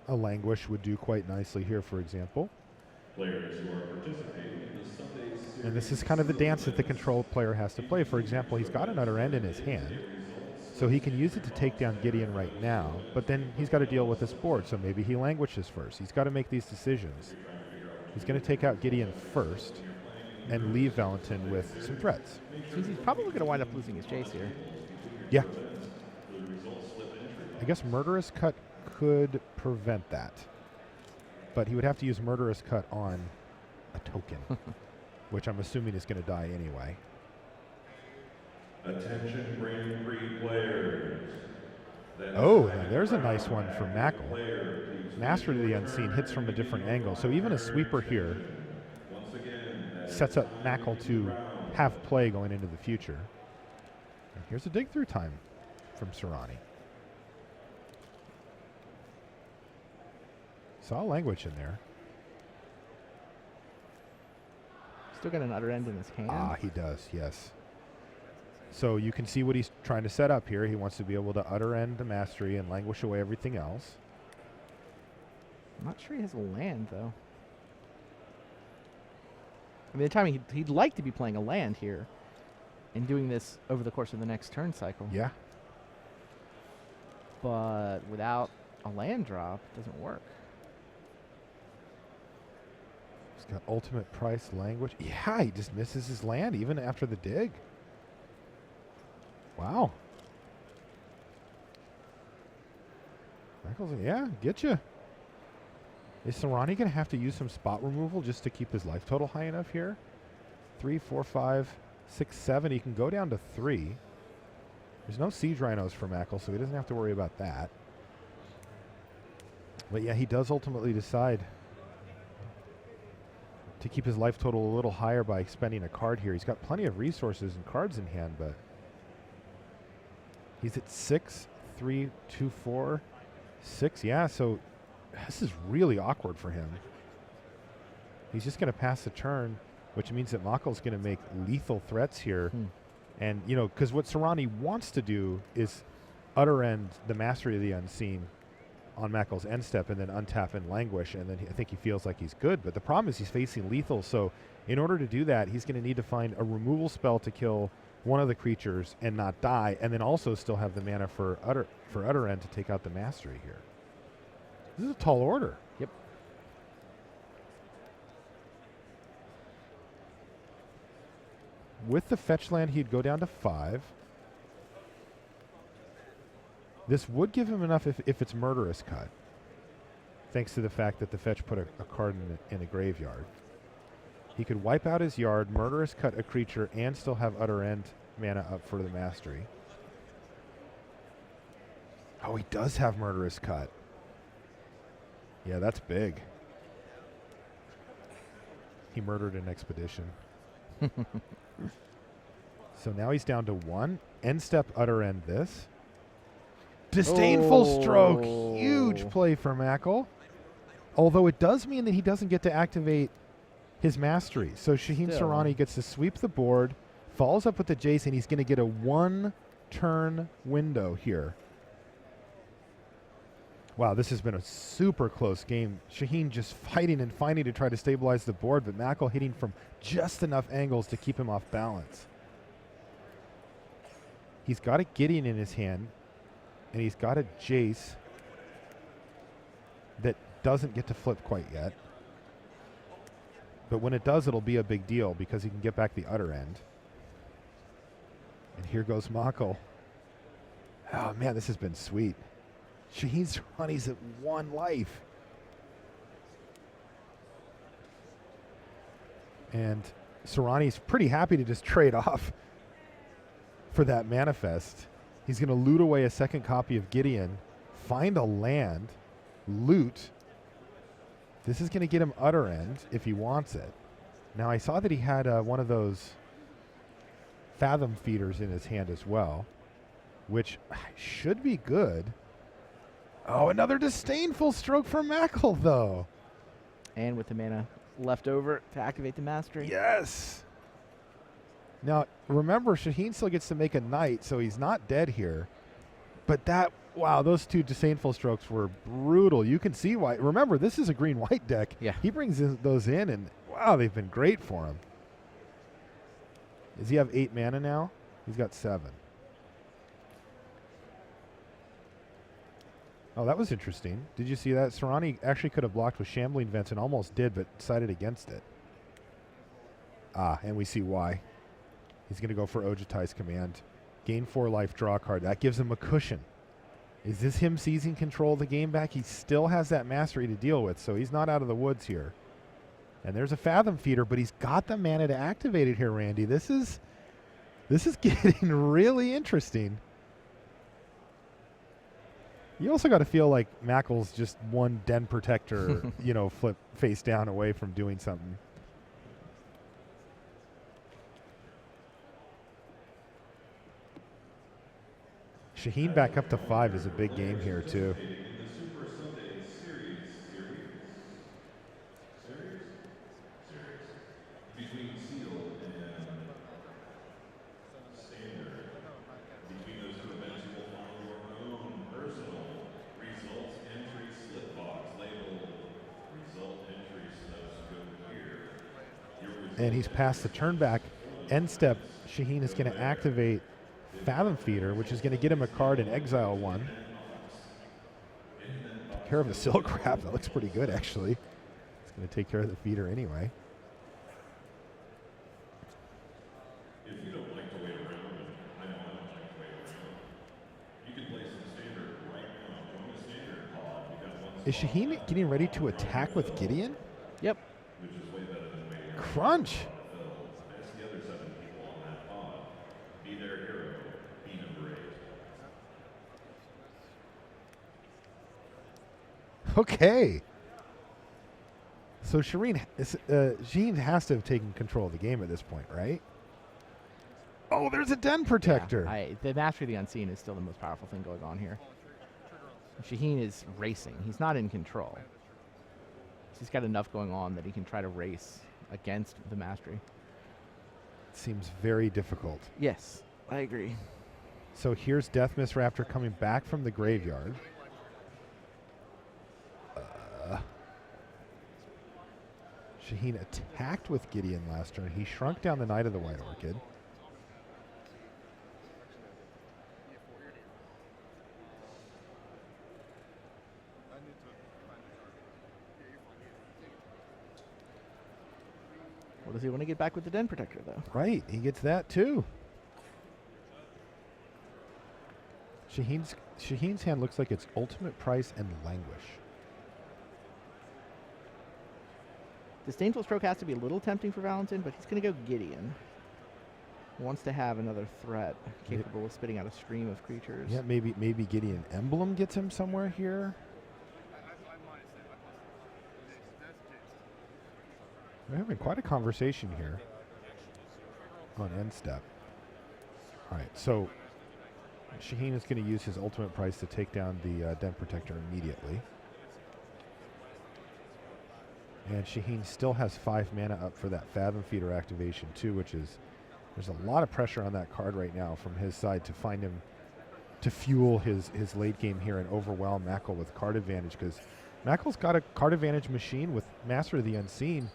S1: A Languish would do quite nicely here, for example.
S3: Players who are participating in the Sunday series.
S1: And this is kind of the dance that the control player has to play. For example, he's got an utter end in his hand, so he can use it to take down Gideon right now, but then he's got to deal with this board, so maybe he languishes first. He's got to make these decisions. He's going to take out Gideon first and leave Valentin with some threats.
S2: So he's probably going to wind up losing his Jace here.
S1: Yeah. I guess Murderous Cut could prevent that, but he would have to use Murderous Cut on a token, which I'm assuming is going to die anyway.
S3: Attention Grand Prix players.
S1: Oh, now there's a nice one for Mackl. Master of the Unseen hits from a different angle, so even a sweeper here sets up Mackl to have play going into the future. And here's a dig through time from Soorani. Saw language in there.
S2: Still got an utter end in his hand.
S1: Ah, he does, yes. So you can see what he's trying to set up here. He wants to be able to utter end the mastery and languish away everything else.
S2: I'm not sure he has a land, though. I mean, the time he'd like to be playing a land here and doing this over the course of the next turn cycle.
S1: Yeah.
S2: But without A land drop doesn't work.
S1: He's got ultimate price language. Yeah, he just misses his land even after the dig. Wow. Mackl's, yeah, get you. Is Soorani going to have to use some spot removal just to keep his life total high enough here? 3, 4, 5, 6, 7. He can go down to 3. There's no siege rhinos for Mackl, so he doesn't have to worry about that. But yeah, he does ultimately decide to keep his life total a little higher by spending a card here. He's got plenty of resources and cards in hand, but he's at 6, 3, 2, 4, 6. Yeah, so this is really awkward for him. He's just going to pass the turn, which means that Mackl's going to make lethal threats here. And, you know, because what Soorani wants to do is utter end the Mastery of the Unseen on Mackl's end step and then untap and languish, and then I think he feels like he's good. But the problem is he's facing lethal, so in order to do that, he's going to need to find a removal spell to kill one of the creatures and not die, and then also still have the mana for utter end to take out the Mastery here. This is a tall order.
S2: Yep.
S1: With the fetch land, he'd go down to 5. This would give him enough if it's Murderous Cut, thanks to the fact that the fetch put a card in a graveyard. He could wipe out his yard, Murderous Cut a creature, and still have utter end mana up for the Mastery. Oh, he does have Murderous Cut. Yeah, that's big. He murdered an expedition. So now he's down to 1. End step, utter end this. Disdainful Stroke. Huge play for Mackl. Although it does mean that he doesn't get to activate his Mastery. So Shaheen Soorani gets to sweep the board, follows up with the Jace, and he's going to get a 1-turn window here. Wow, this has been a super close game. Shaheen just fighting and fighting to try to stabilize the board, but Mackl hitting from just enough angles to keep him off balance. He's got a Gideon in his hand, and he's got a Jace that doesn't get to flip quite yet. But when it does, it'll be a big deal because he can get back the utter end. And here goes Mackl. Oh, man, this has been sweet. Shaheen Soorani's at 1 life. And Soorani's pretty happy to just trade off for that manifest. He's going to loot away a second copy of Gideon, find a land, loot. This is going to get him utter end if he wants it. Now, I saw that he had one of those Fathom feeders in his hand as well, which should be good. Oh, another Disdainful Stroke for Mackl, though.
S2: And with the mana left over to activate the Mastery.
S1: Yes. Now, remember, Shaheen still gets to make a knight, so he's not dead here. But that, wow, those 2 Disdainful Strokes were brutal. You can see why. Remember, this is a green-white deck.
S2: Yeah.
S1: He brings those in, and wow, they've been great for him. Does he have 8 mana now? He's got 7. Oh, that was interesting. Did you see that? Soorani actually could have blocked with Shambling Vents and almost did, but decided against it. Ah, and we see why. He's going to go for Ojutai's Command. Gain 4 life, draw a card. That gives him a cushion. Is this him seizing control of the game back? He still has that Mastery to deal with, so he's not out of the woods here. And there's a Fathom Feeder, but he's got the mana to activate it here, Randy. This is getting really interesting. You also got to feel like Mackl's just one Den Protector, you know, flip face down away from doing something. Shaheen back up to 5 is a big game here, too. And he's past the turn back. End step, Shaheen is going to activate Fathom Feeder, which is going to get him a card and exile 1. care of the silk wrap. That looks pretty good, actually. It's going to take care of the feeder anyway.
S3: If you don't like to wait around, and I know I don't like to wait around, you can place the standard right now. Join the standard pod. You got one
S1: Is
S3: spot
S1: Shaheen
S3: left.
S1: getting ready to attack with Gideon?
S2: Yep.
S3: Which is way better than waiting around.
S1: Crunch.
S3: Ask the other 7 people on that pod. Be their hero. Be number 8.
S1: Okay. So Shaheen has to have taken control of the game at this point, right? Oh, there's a den protector.
S2: Yeah, the Mastery of the Unseen is still the most powerful thing going on here. Shaheen is racing. He's not in control. He's got enough going on that he can try to race against the Mastery.
S1: Seems very difficult.
S2: Yes, I agree.
S1: So here's Death Miss Raptor coming back from the graveyard. Shaheen attacked with Gideon last turn. He shrunk down the Knight of the White Orchid.
S2: What does he want to get back with the Den Protector, though?
S1: Right, he gets that too. Shaheen's hand looks like it's Ultimate Price and Languish.
S2: Disdainful Stroke has to be a little tempting for Valentin, but he's going to go Gideon. Wants to have another threat capable of spitting out a stream of creatures.
S1: Yeah, maybe Gideon Emblem gets him somewhere here. We're having quite a conversation here on end step. All right, so Shaheen is going to use his Ultimate Price to take down the Den Protector immediately. And Shaheen still has 5 mana up for that Fathom Feeder activation too, which is, there's a lot of pressure on that card right now from his side to find him, to fuel his late game here and overwhelm Mackl with card advantage, because Mackl's got a card advantage machine with Master of the Unseen,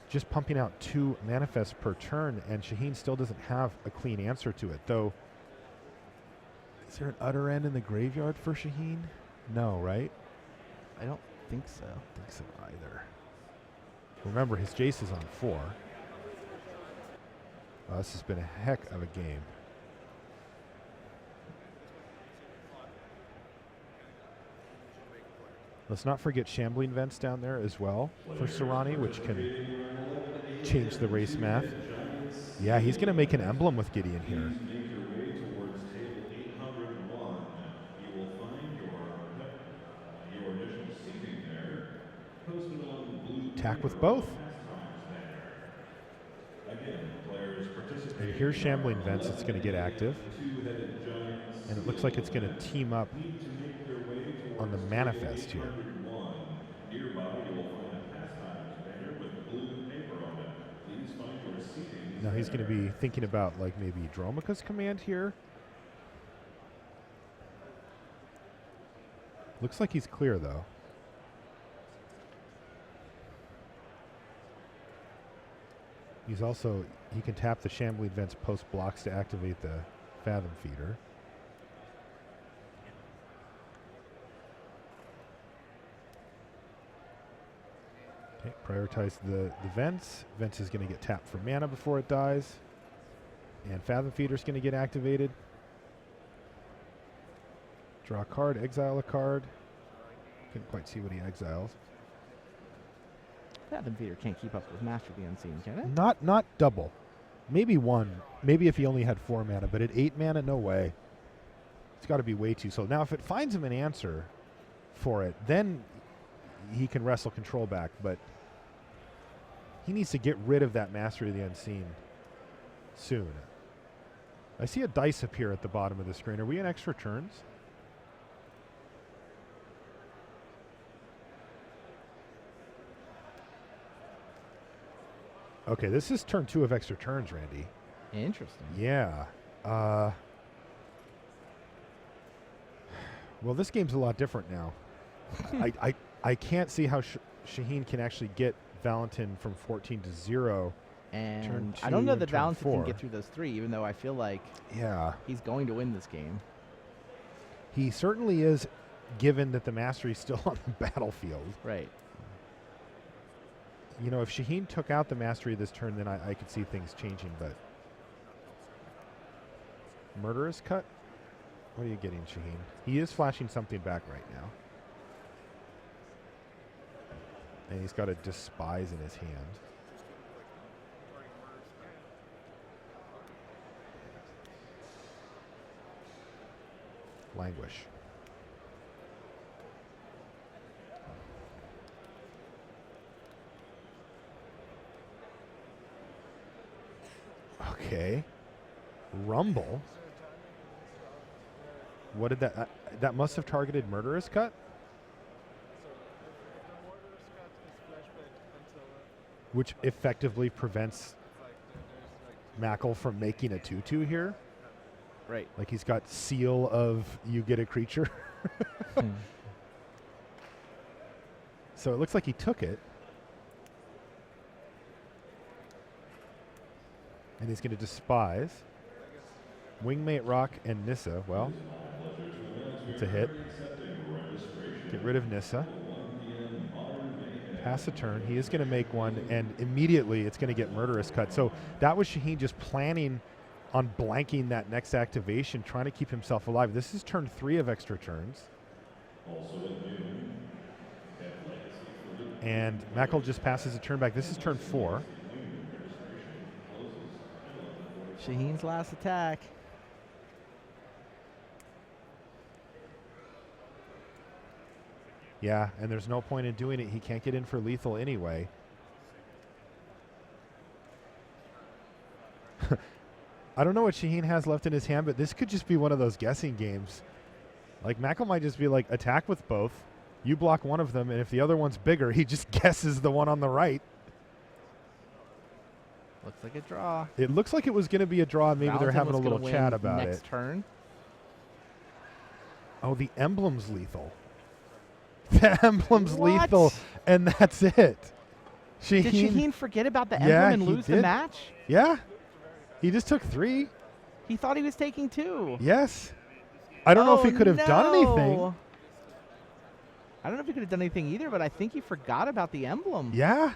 S1: just pumping out 2 manifests per turn, and Shaheen still doesn't have a clean answer to it, though. Is there an Utter End in the graveyard for Shaheen? No, right?
S2: I don't think so.
S1: I don't think so either. Remember, his Jace is on 4. This has been a heck of a game. Let's not forget Shambling Vents down there as well for Soorani, which can change the race math. Yeah, he's going to make an emblem with Gideon here.
S3: Make your way towards table 801. You will find your initial seating there, posted on the blue.
S1: Attack with both.
S3: Again, players participating.
S1: And here's Shambling Vents. It's going to get active. And it looks like it's going to team up on the manifest here.
S3: Nearby, you will find a pastimes banner with blue paper on it. Please find your seating.
S1: Now he's going to be thinking about like maybe Dromica's command here. Looks like he's clear though. He's also, he can tap the Shambling Vents post blocks to activate the Fathom Feeder. Okay, prioritize the Vents. Vents is going to get tapped for mana before it dies. And Fathom Feeder is going to get activated. Draw a card, exile a card. Couldn't quite see what he exiles.
S2: Fathom Feeder can't keep up with Master of the Unseen, can it?
S1: Not double. Maybe 1. Maybe if he only had 4 mana, but at 8 mana, no way. It's got to be way too slow. Now, if it finds him an answer for it, then he can wrestle control back, but he needs to get rid of that Mastery of the Unseen soon. I see a dice appear at the bottom of the screen. Are we in extra turns? Okay, this is turn 2 of extra turns, Randy.
S2: Interesting.
S1: Yeah. Well, this game's a lot different now. I can't see how Shaheen can actually get Valentin from 14 to 0.
S2: And
S1: turn
S2: I don't know
S1: two
S2: that
S1: and turn
S2: Valentin
S1: 4.
S2: can get through those 3, even though I feel like
S1: Yeah.
S2: he's going to win this game.
S1: He certainly is given that the mastery's still on the battlefield.
S2: Right.
S1: You know, if Shaheen took out the mastery this turn, then I could see things changing, but... Murderous cut? What are you getting, Shaheen? He is flashing something back right now. And he's got a Despise in his hand. Languish. Okay. Rumble. What did that... that must have targeted Murderous Cut? Which effectively prevents Mackl from making a 2-2 here.
S2: Right.
S1: Like he's got seal of you get a creature. So it looks like he took it. And he's going to Despise. Wingmate Rock and Nissa. Well, it's a hit. Get rid of Nissa. Pass a turn. He is going to make one, and immediately it's going to get Murderous Cut. So that was Shaheen just planning on blanking that next activation, trying to keep himself alive. This is turn 3 of extra turns. And Mackl just passes a turn back. This is turn 4.
S2: Shaheen's last attack.
S1: Yeah, and there's no point in doing it. He can't get in for lethal anyway. I don't know what Shaheen has left in his hand, but this could just be one of those guessing games. Like, Mackl might just be like, attack with both. You block one of them, and if the other one's bigger, he just guesses the one on the right.
S2: Looks like a draw.
S1: It looks like it was going to be a draw. Maybe
S2: Valentin
S1: they're having a
S2: was
S1: little
S2: gonna
S1: chat
S2: win
S1: about
S2: next
S1: it.
S2: turn.
S1: Oh, the emblem's lethal. The emblem's
S2: What?
S1: lethal, and that's it.
S2: Did Shaheen forget about the
S1: Yeah,
S2: emblem and
S1: he
S2: lose the
S1: did.
S2: match?
S1: Yeah. He just took 3.
S2: He thought he was taking 2.
S1: Yes. I don't know if he could have done anything.
S2: No. I don't know if he could have done anything either, but I think he forgot about the emblem.
S1: Yeah.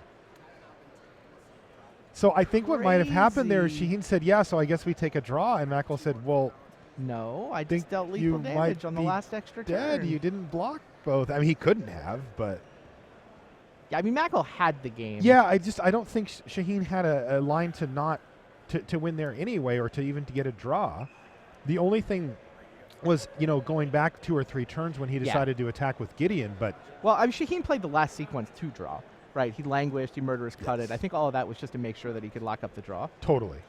S1: So I think what might have happened there is
S2: Crazy.
S1: Shaheen said, yeah, so I guess we take a draw. And Mackl said, well,
S2: No, I
S1: think
S2: just dealt
S1: you
S2: lethal
S1: might
S2: damage on the
S1: be
S2: last extra
S1: dead.
S2: turn.
S1: You didn't block both. I mean, he couldn't have, but...
S2: Yeah, I mean, Mackl had the game.
S1: Yeah, I don't think Shaheen had a line to not... To win there anyway, or to even to get a draw. The only thing was, you know, going back 2 or 3 turns when he decided to attack with Gideon, but...
S2: Well, I mean, Shaheen played the last sequence to draw, right? He languished, he murderous cut it. I think all of that was just to make sure that he could lock up the draw.
S1: Totally.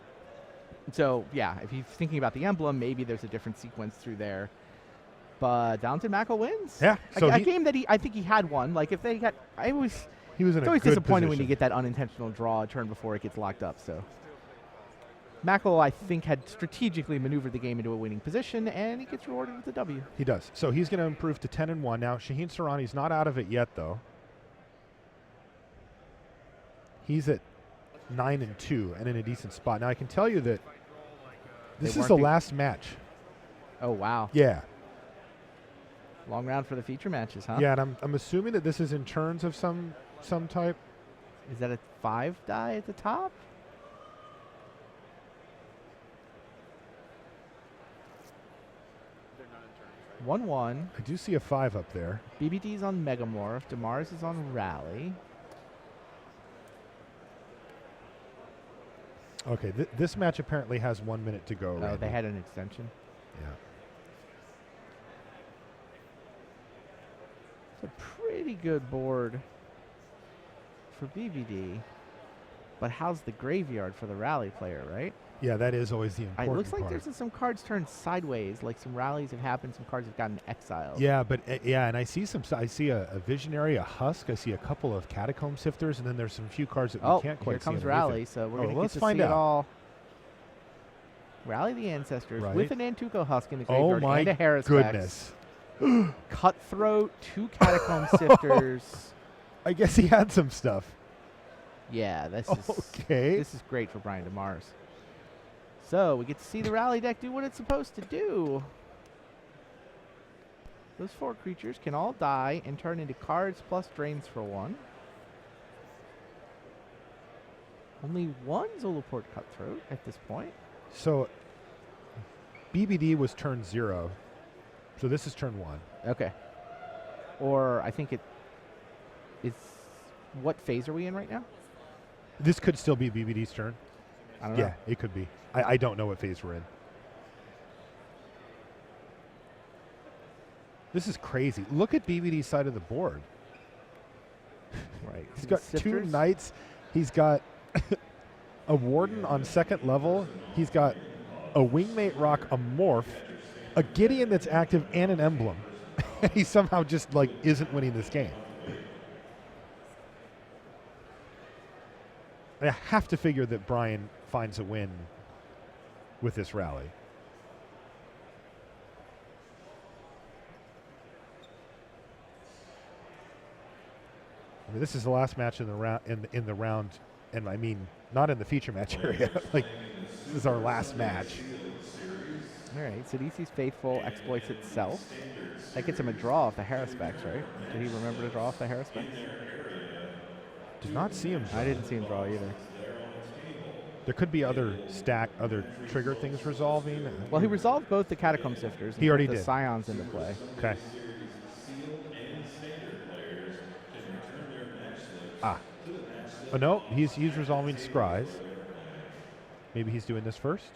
S2: So, yeah, if he's thinking about the emblem, maybe there's a different sequence through there. But Valentin Mackl wins.
S1: Yeah. So
S2: a game that I think he had won. Like, if they got...
S1: he was in
S2: It's
S1: a
S2: always
S1: good
S2: disappointing when you
S1: position.
S2: get that unintentional draw a turn before it gets locked up, so... Mackl, I think, had strategically maneuvered the game into a winning position, and he gets rewarded with a W.
S1: He does. So he's going to improve to 10-1. Now, Shaheen Soorani's not out of it yet, though. He's at 9-2 and in a decent spot. Now, I can tell you that this is the last match.
S2: Oh, wow.
S1: Yeah.
S2: Long round for the feature matches, huh?
S1: Yeah, and I'm assuming that this is in turns of some type.
S2: Is that a 5 die at the top?
S4: They're not in turns, right?
S2: 1-1.
S1: I do see a 5 up there.
S2: BBD's on Megamorph. Demars is on Rally.
S1: Okay, this match apparently has 1 minute to go.
S2: Oh,
S1: Randy.
S2: they had an extension.
S1: Yeah.
S2: It's a pretty good board for BBD. But how's the graveyard for the Rally player, right?
S1: Yeah, that is always the
S2: It
S1: important
S2: looks like
S1: part.
S2: there's some cards turned sideways, like some rallies have happened, some cards have gotten exiled.
S1: Yeah, but and I see I see a Visionary, a Husk, I see a couple of Catacomb Sifters, and then there's some few cards that we
S2: Oh,
S1: can't quite
S2: here
S1: see
S2: comes
S1: underneath
S2: Rally,
S1: it.
S2: so we're
S1: Oh,
S2: going to
S1: let's
S2: get to
S1: find
S2: see
S1: out.
S2: it all. Rally the Ancestors
S1: Right.
S2: with an Antuco Husk in the
S1: Oh
S2: graveyard
S1: my
S2: and a Harris
S1: goodness.
S2: Cutthroat, 2 Catacomb Sifters.
S1: I guess he had some stuff.
S2: Yeah, this
S1: Okay.
S2: is great for Brian Demars. So we get to see the Rally deck do what it's supposed to do. Those 4 creatures can all die and turn into cards plus drains for 1. Only 1 Zulaport Cutthroat at this point.
S1: So BBD was turn 0. So this is turn 1.
S2: Okay. Or I think it is. What phase are we in right now?
S1: This could still be BBD's turn.
S2: I don't know.
S1: Yeah, it could be. I don't know what phase we're in. This is crazy. Look at BBD's side of the board.
S2: Right.
S1: He's got 2
S2: Sifters.
S1: knights. He's got a warden on 2nd level. He's got a wingmate rock, a morph, a Gideon that's active, and an emblem. And he somehow just like isn't winning this game. I have to figure that Brian finds a win with this rally. I mean, this is the last match in the round, in the round, and I mean, not in the feature match area. Like, this is our last match.
S2: All right. Sidisi's Faithful exploits itself. That gets him a draw off the Harrispecs, right? Did he remember to draw off the Harrispecs?
S1: Did not see him.
S2: I didn't see him draw either.
S1: There could be other trigger things resolving.
S2: Well, he resolved both the Catacomb Sifters. And
S1: He already
S2: put the
S1: did.
S2: Scions into play.
S1: Okay. Ah. Oh no, he's resolving Scries. Maybe he's doing this first.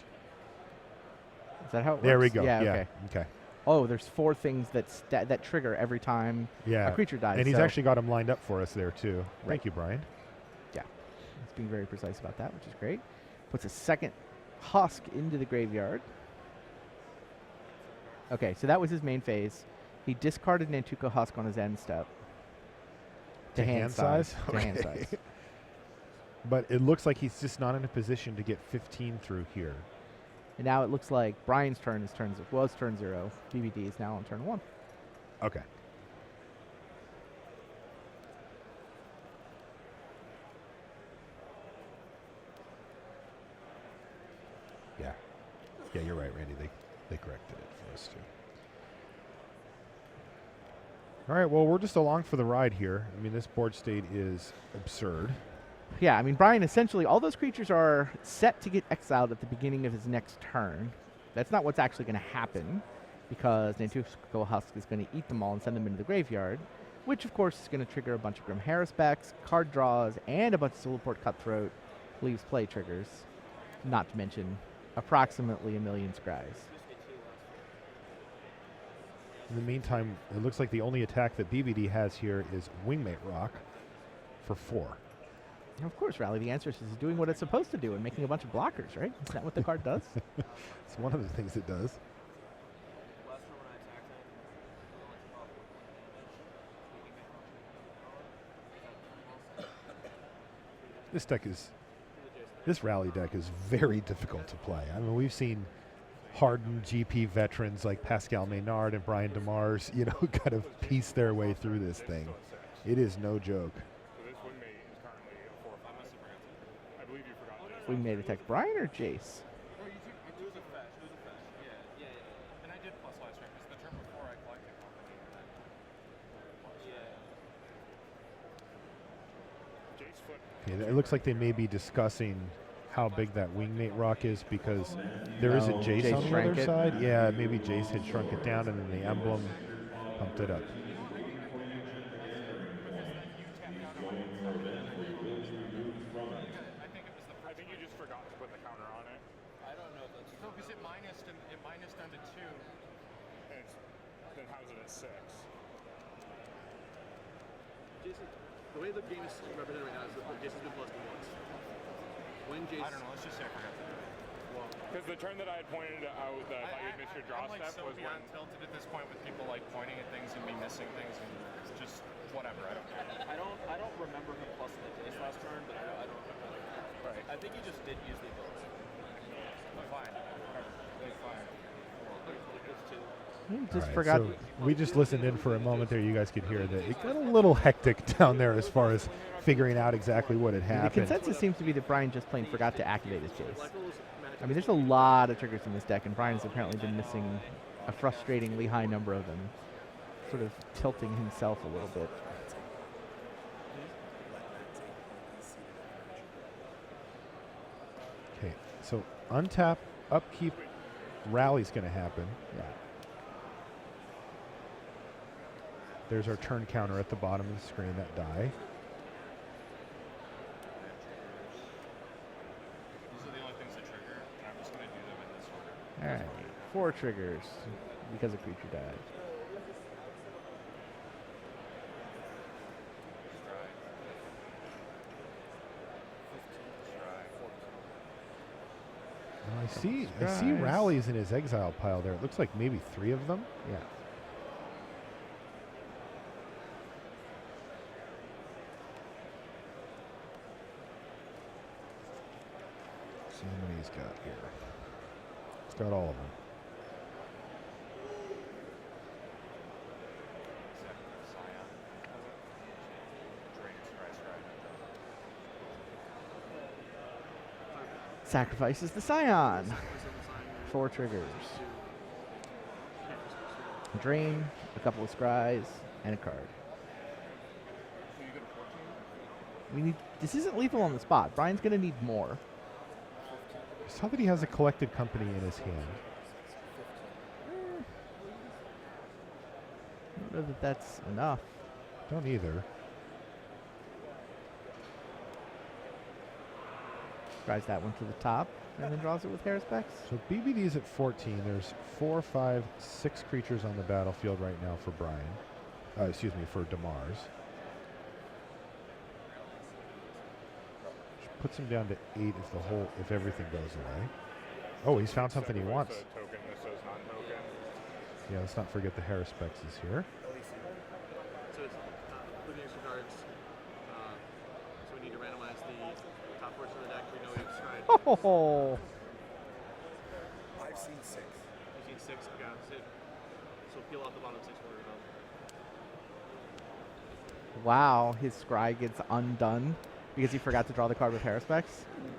S2: Is that how it works?
S1: There we go.
S2: Yeah.
S1: Yeah.
S2: Okay. Oh, there's 4 things that trigger every time
S1: Yeah.
S2: a creature dies.
S1: And he's
S2: so
S1: actually got them lined up for us there too.
S2: Right.
S1: Thank you, Brian.
S2: he's being very precise about that, which is great. Puts a 2nd Husk into the graveyard. Okay, so that was his main phase. He discarded Nantuko Husk on his end step. To hand size. To hand
S1: Okay.
S2: size.
S1: But it looks like he's just not in a position to get 15 through here.
S2: And now it looks like Brian's turn was turn 0. BBD is now on turn 1.
S1: Okay. Yeah. Yeah, you're right, Randy. They corrected it for us too. All right, well, we're just along for the ride here. I mean, this board state is absurd.
S2: Yeah, I mean, Brian, essentially, all those creatures are set to get exiled at the beginning of his next turn. That's not what's actually going to happen, because Nantuko Husk is going to eat them all and send them into the graveyard, which, of course, is going to trigger a bunch of Grim Harrispecs, card draws, and a bunch of Zulaport Cutthroat leaves play triggers, not to mention approximately 1 million Scries.
S1: In the meantime, it looks like the only attack that BBD has here is Wingmate Rock for 4.
S2: And of course, Rally, the answer is doing what it's supposed to do and making a bunch of blockers, right? Isn't that what the card does?
S1: It's one of the things it does. This rally deck is very difficult to play. I mean, we've seen hardened GP veterans like Pascal Maynard and Brian Demars, kind of piece their way through this thing. It is no joke.
S2: We made attack Brian or Jace?
S1: Okay, it looks like they may be discussing how big that Wingmate Rock is, because there is a Jace
S2: Jace
S1: on the
S2: shrank
S1: other
S2: it.
S1: side. Yeah, maybe Jace had shrunk it down and then the emblem pumped it up.
S5: I think you just forgot to put the counter on it. I don't know. No, because it minused down to 2. And then how's it at 6?
S6: Jason, the way the game is represented right now is that Jason's been plus 1 once. When Jason,
S5: I don't know. Let's just say I forgot to do it. Because the turn that I had pointed out that I had missed your draw
S7: I'm
S5: step
S7: so
S5: was when.
S7: beyond tilted at this point with people like pointing at things and me missing things, and it's just whatever. I don't care.
S6: I don't remember him plus the Jace last turn, but I don't remember.
S7: Right.
S6: I think he just did use the ability.
S7: Fine. Fine.
S2: Just
S1: All right,
S2: forgot.
S1: so we just listened in for a moment there. You guys could hear that it got a little hectic down there as far as figuring out exactly what had
S2: The
S1: happened.
S2: consensus seems to be that Brian just plain forgot to activate his Jace. I mean, there's a lot of triggers in this deck, and Brian has apparently been missing a frustratingly high number of them. sort of tilting himself a little bit.
S1: Okay, so untap, upkeep, rally's going to happen.
S2: Yeah.
S1: There's our turn counter at the bottom of the screen, that die.
S7: These are the only things that trigger, and I'm just going to do them in this order.
S2: All right. 4 triggers because a creature died.
S1: I see rallies in his exile pile there. It looks like maybe 3 of them.
S2: Yeah.
S1: See how many he's got here. He's got all of them.
S2: Sacrifices the Scion. 4 triggers. Drain, a couple of scries, and a card. We need. This isn't lethal on the spot. Brian's going to need more.
S1: I saw that he has a collected company in his hand.
S2: I don't know that that's enough.
S1: Don't either.
S2: Drives that one to the top, and then draws it with Harrispex.
S1: So BBD's at 14. There's 4, 5, 6 creatures on the battlefield right now for Brian. Excuse me, for Demars. Which puts him down to 8 if everything goes away. Oh, he's found something he wants.
S5: Token, this says non-token.
S1: Yeah, let's not forget the Harrispex is here.
S6: So it's looking extra cards. So we need to randomize the top portion of the deck. We know we've tried.
S2: Oh,
S4: I've seen 6.
S6: You've seen 6. Okay, that's it. So peel off the bottom 6 orders.
S2: wow! His scry gets undone because he forgot to draw the card with Harrispex.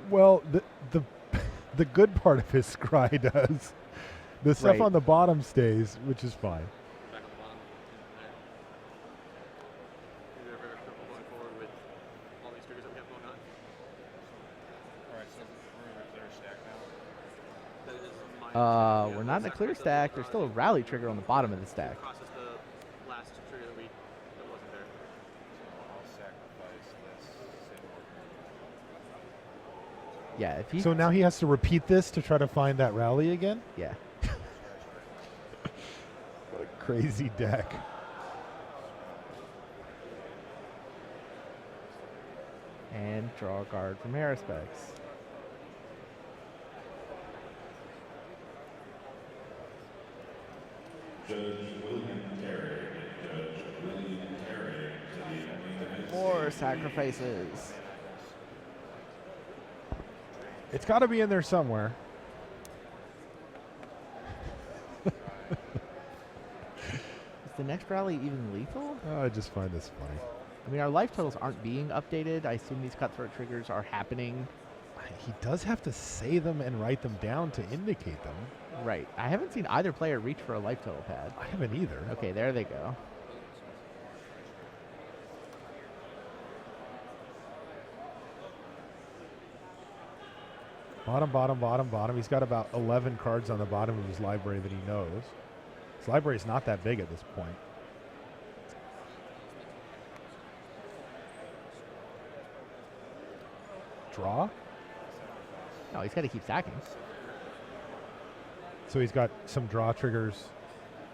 S1: Well, the good part of his scry does. The stuff
S2: Right.
S1: on the bottom stays, which is fine.
S6: Back on the bottom. There. Maybe we're very careful going forward with all these triggers that we have going on.
S7: Alright, so we're in a clear stack now.
S6: That is minus
S2: We're not in a clear stack. There's still a rally trigger on the bottom of the stack.
S6: Process the last trigger that wasn't there.
S7: I'll sacrifice this single.
S2: Yeah, if he.
S1: So now he has to repeat this to try to find that rally again?
S2: Yeah.
S1: What a crazy deck.
S2: And draw a card from Harrispex.
S3: Judge William Terry. Judge William Terry to the main event.
S2: 4 sacrifices.
S1: It's got to be in there somewhere.
S2: Is the next rally even lethal?
S1: Oh, I just find this funny.
S2: I mean, our life totals aren't being updated. I assume these cutthroat triggers are happening.
S1: He does have to say them and write them down to indicate them.
S2: Right. I haven't seen either player reach for a life total pad.
S1: I haven't either.
S2: Okay, there they go.
S1: Bottom, bottom, bottom, bottom. He's got about 11 cards on the bottom of his library that he knows. His library is not that big at this point. Draw?
S2: No, he's got to keep stacking.
S1: So he's got some draw triggers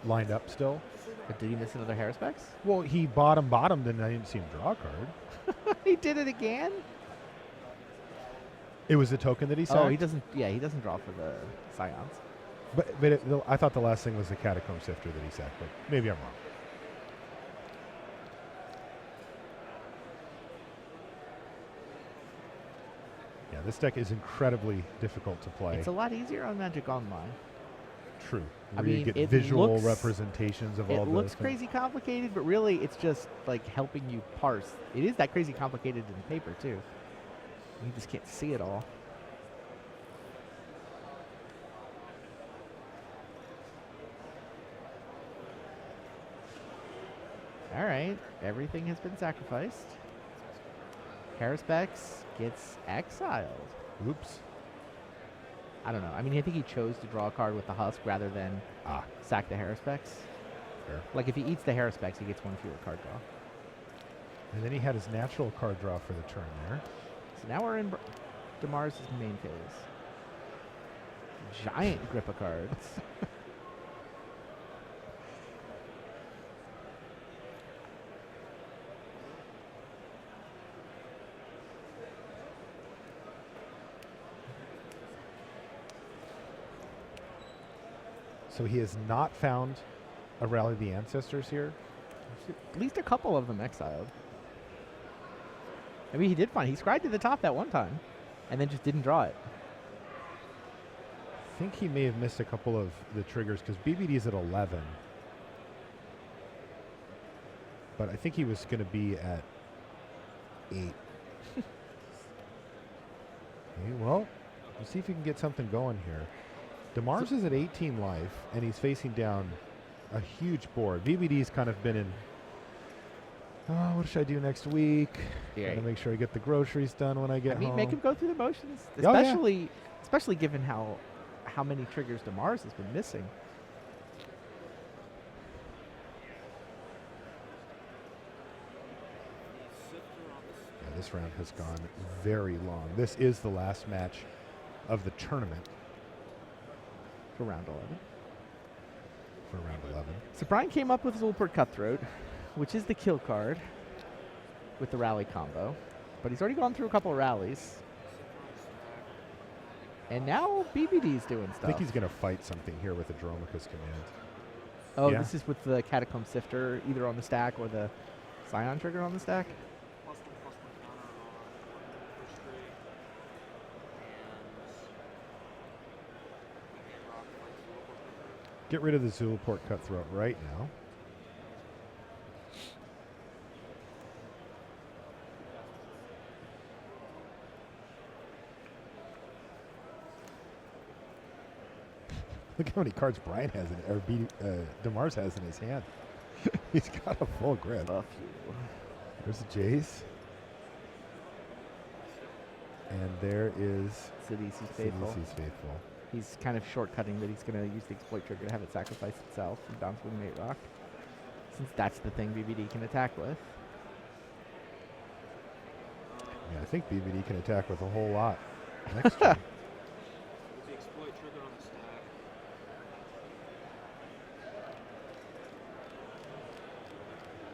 S1: lined up still.
S2: But did he miss another Harrispex?
S1: Well, he bottomed and I didn't see him draw a card.
S2: He did it again?
S1: It was a token that he said.
S2: Oh, he doesn't. Yeah, he doesn't draw for the Scions.
S1: But I thought the last thing was the Catacomb Sifter that he said, but maybe I'm wrong. Yeah, this deck is incredibly difficult to play.
S2: It's a lot easier on Magic Online.
S1: True.
S2: I
S1: Where you
S2: mean,
S1: get
S2: it
S1: visual
S2: looks-
S1: representations of all
S2: It
S1: the
S2: looks
S1: things.
S2: crazy complicated, but really it's just like helping you parse. It is that crazy complicated in paper too. You just can't see it all. All right, everything has been sacrificed. Harrispex gets exiled.
S1: Oops.
S2: I don't know. I mean, I think he chose to draw a card with the husk rather than sack the Harrispex.
S1: Fair.
S2: Like if he eats the Harrispex, he gets one fewer card draw.
S1: And then he had his natural card draw for the turn there.
S2: So now we're in Demars' main phase. Giant grip of cards.
S1: So he has not found a Rally of the Ancestors here.
S2: At least a couple of them exiled. I mean, he did find. He scried to the top that one time, and then just didn't draw it.
S1: I think he may have missed a couple of the triggers because BBD's at 11. But I think he was going to be at 8. Okay, well, let's see if he can get something going here. Demars is at 18 life, and he's facing down a huge board. BBD's kind of been in, oh, what should I do next week?
S2: Yeah.
S1: Gotta make sure I get the groceries done when I get
S2: I mean,
S1: home.
S2: make him go through the motions,
S1: Oh, yeah.
S2: especially given how many triggers Demars has been missing.
S1: Yeah, this round has gone very long. This is the last match of the tournament
S2: For round 11.
S1: for round 11.
S2: So Brian came up with Zulport Cutthroat, which is the kill card with the rally combo. But he's already gone through a couple of rallies. And now BBD's doing
S1: I
S2: stuff.
S1: think he's going to fight something here with the Dromicus command.
S2: Oh,
S1: yeah.
S2: this is with the Catacomb Sifter either on the stack or the Scion trigger on the stack?
S6: +1/+1 counter on first tree. And rock fights Zulport.
S1: Get rid of the Zulport Cutthroat right now. Look how many cards Brian has Demars has in his hand. He's got a full grip.
S2: Buff you.
S1: There's the Jace. And there is
S2: Sidisi's Faithful.
S1: Sidisi's Faithful.
S2: He's kind of shortcutting that he's going to use the exploit trigger to have it sacrifice itself and bounce Wingmate Rock, since that's the thing BBD can attack with.
S1: Yeah, I think BBD can attack with a whole lot next turn.
S6: With the exploit trigger on the stack.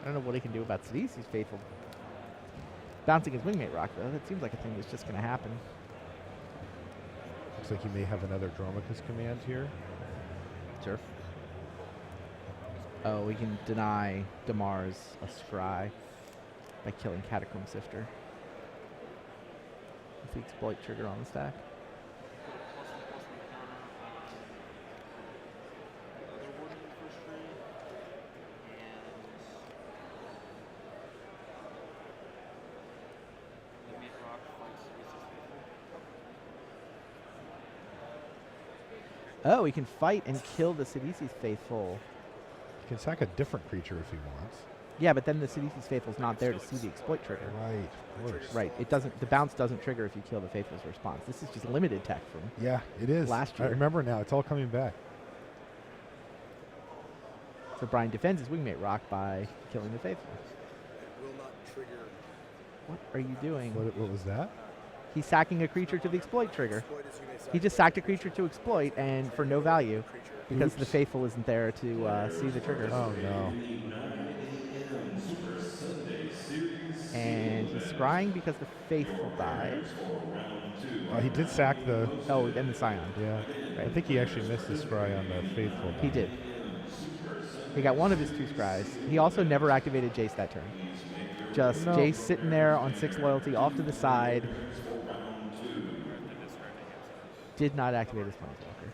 S2: I don't know what he can do about Sidisi's Faithful. Bouncing his Wingmate Rock, though, that seems like a thing that's just going to happen.
S1: Looks like he may have another Dromicus command here.
S2: Sure. Oh, we can deny Demars a scry by killing Catacomb Sifter. With the exploit trigger on the stack.
S6: Put a +1/+1 counter on the other warden in the first tree. And the meat rock fights Sidisi's Faithful.
S2: Oh, he can fight and kill the Sidisi's Faithful.
S1: He can sack a different creature if he wants.
S2: Yeah, but then the Sidisi's Faithful's not there to see the exploit trigger.
S1: Right, of course.
S2: Right. It doesn't. The bounce doesn't trigger if you kill the Faithful's response. This is just limited tech from.
S1: Yeah, it is.
S2: Last
S1: I
S2: year.
S1: remember now. It's all coming back.
S2: So Brian defends his Wingmate Rock by killing the Faithful.
S4: It will not trigger
S2: What are you doing?
S1: What was that?
S2: He's sacking a creature to the exploit trigger.
S4: exploit as you may
S2: He just sacked a creature to exploit and for no value
S4: creature.
S2: because the
S1: Oops.
S2: Faithful isn't there to see the trigger.
S1: Oh, no.
S2: And he's scrying because the Faithful died.
S1: He did sack the...
S2: Oh, and the Scion.
S1: Yeah. I think he actually missed the scry on the Faithful.
S2: He did. He got one of his 2 scries. He also never activated Jace that turn. Just
S1: No.
S2: Jace sitting there on 6 loyalty off to the side. Did not activate his Planeswalker.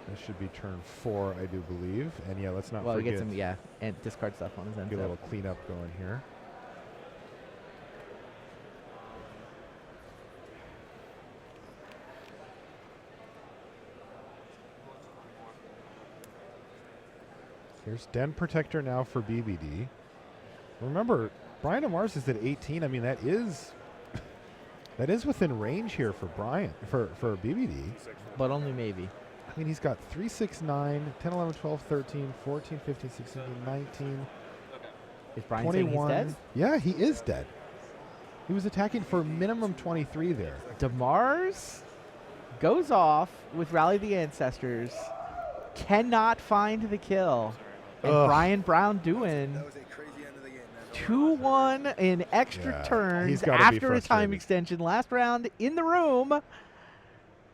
S1: This should be turn 4, I do believe. And yeah, let's not
S2: Well, he
S1: forget.
S2: gets some, yeah, and discard stuff on his end.
S1: Get a
S2: so.
S1: little cleanup going here. Here's Den Protector now for BBD. Remember, Brian Demars is at 18. I mean, that is within range here for for BBD.
S2: But only maybe.
S1: I mean, he's got 3, 6, 9, 10, 11, 12, 13, 14, 15, 16, 19,
S2: Is Brian saying he's
S1: 21.
S2: dead?
S1: Yeah, he is dead. He was attacking for minimum 23 there.
S2: Demars goes off with Rally the Ancestors. Cannot find the kill. And
S1: Ugh.
S2: Brian Braun-Duin
S4: That was a crazy end of the game, man.
S2: 2-1 in extra
S1: Yeah, he's
S2: turns
S1: gotta be
S2: after a time
S1: frustrated.
S2: extension. Last round in the room.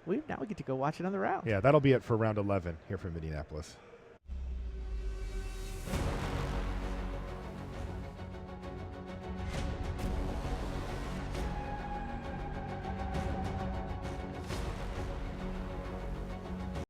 S2: Now we get to go watch another round.
S1: Yeah, that'll be it for round 11 here from Indianapolis.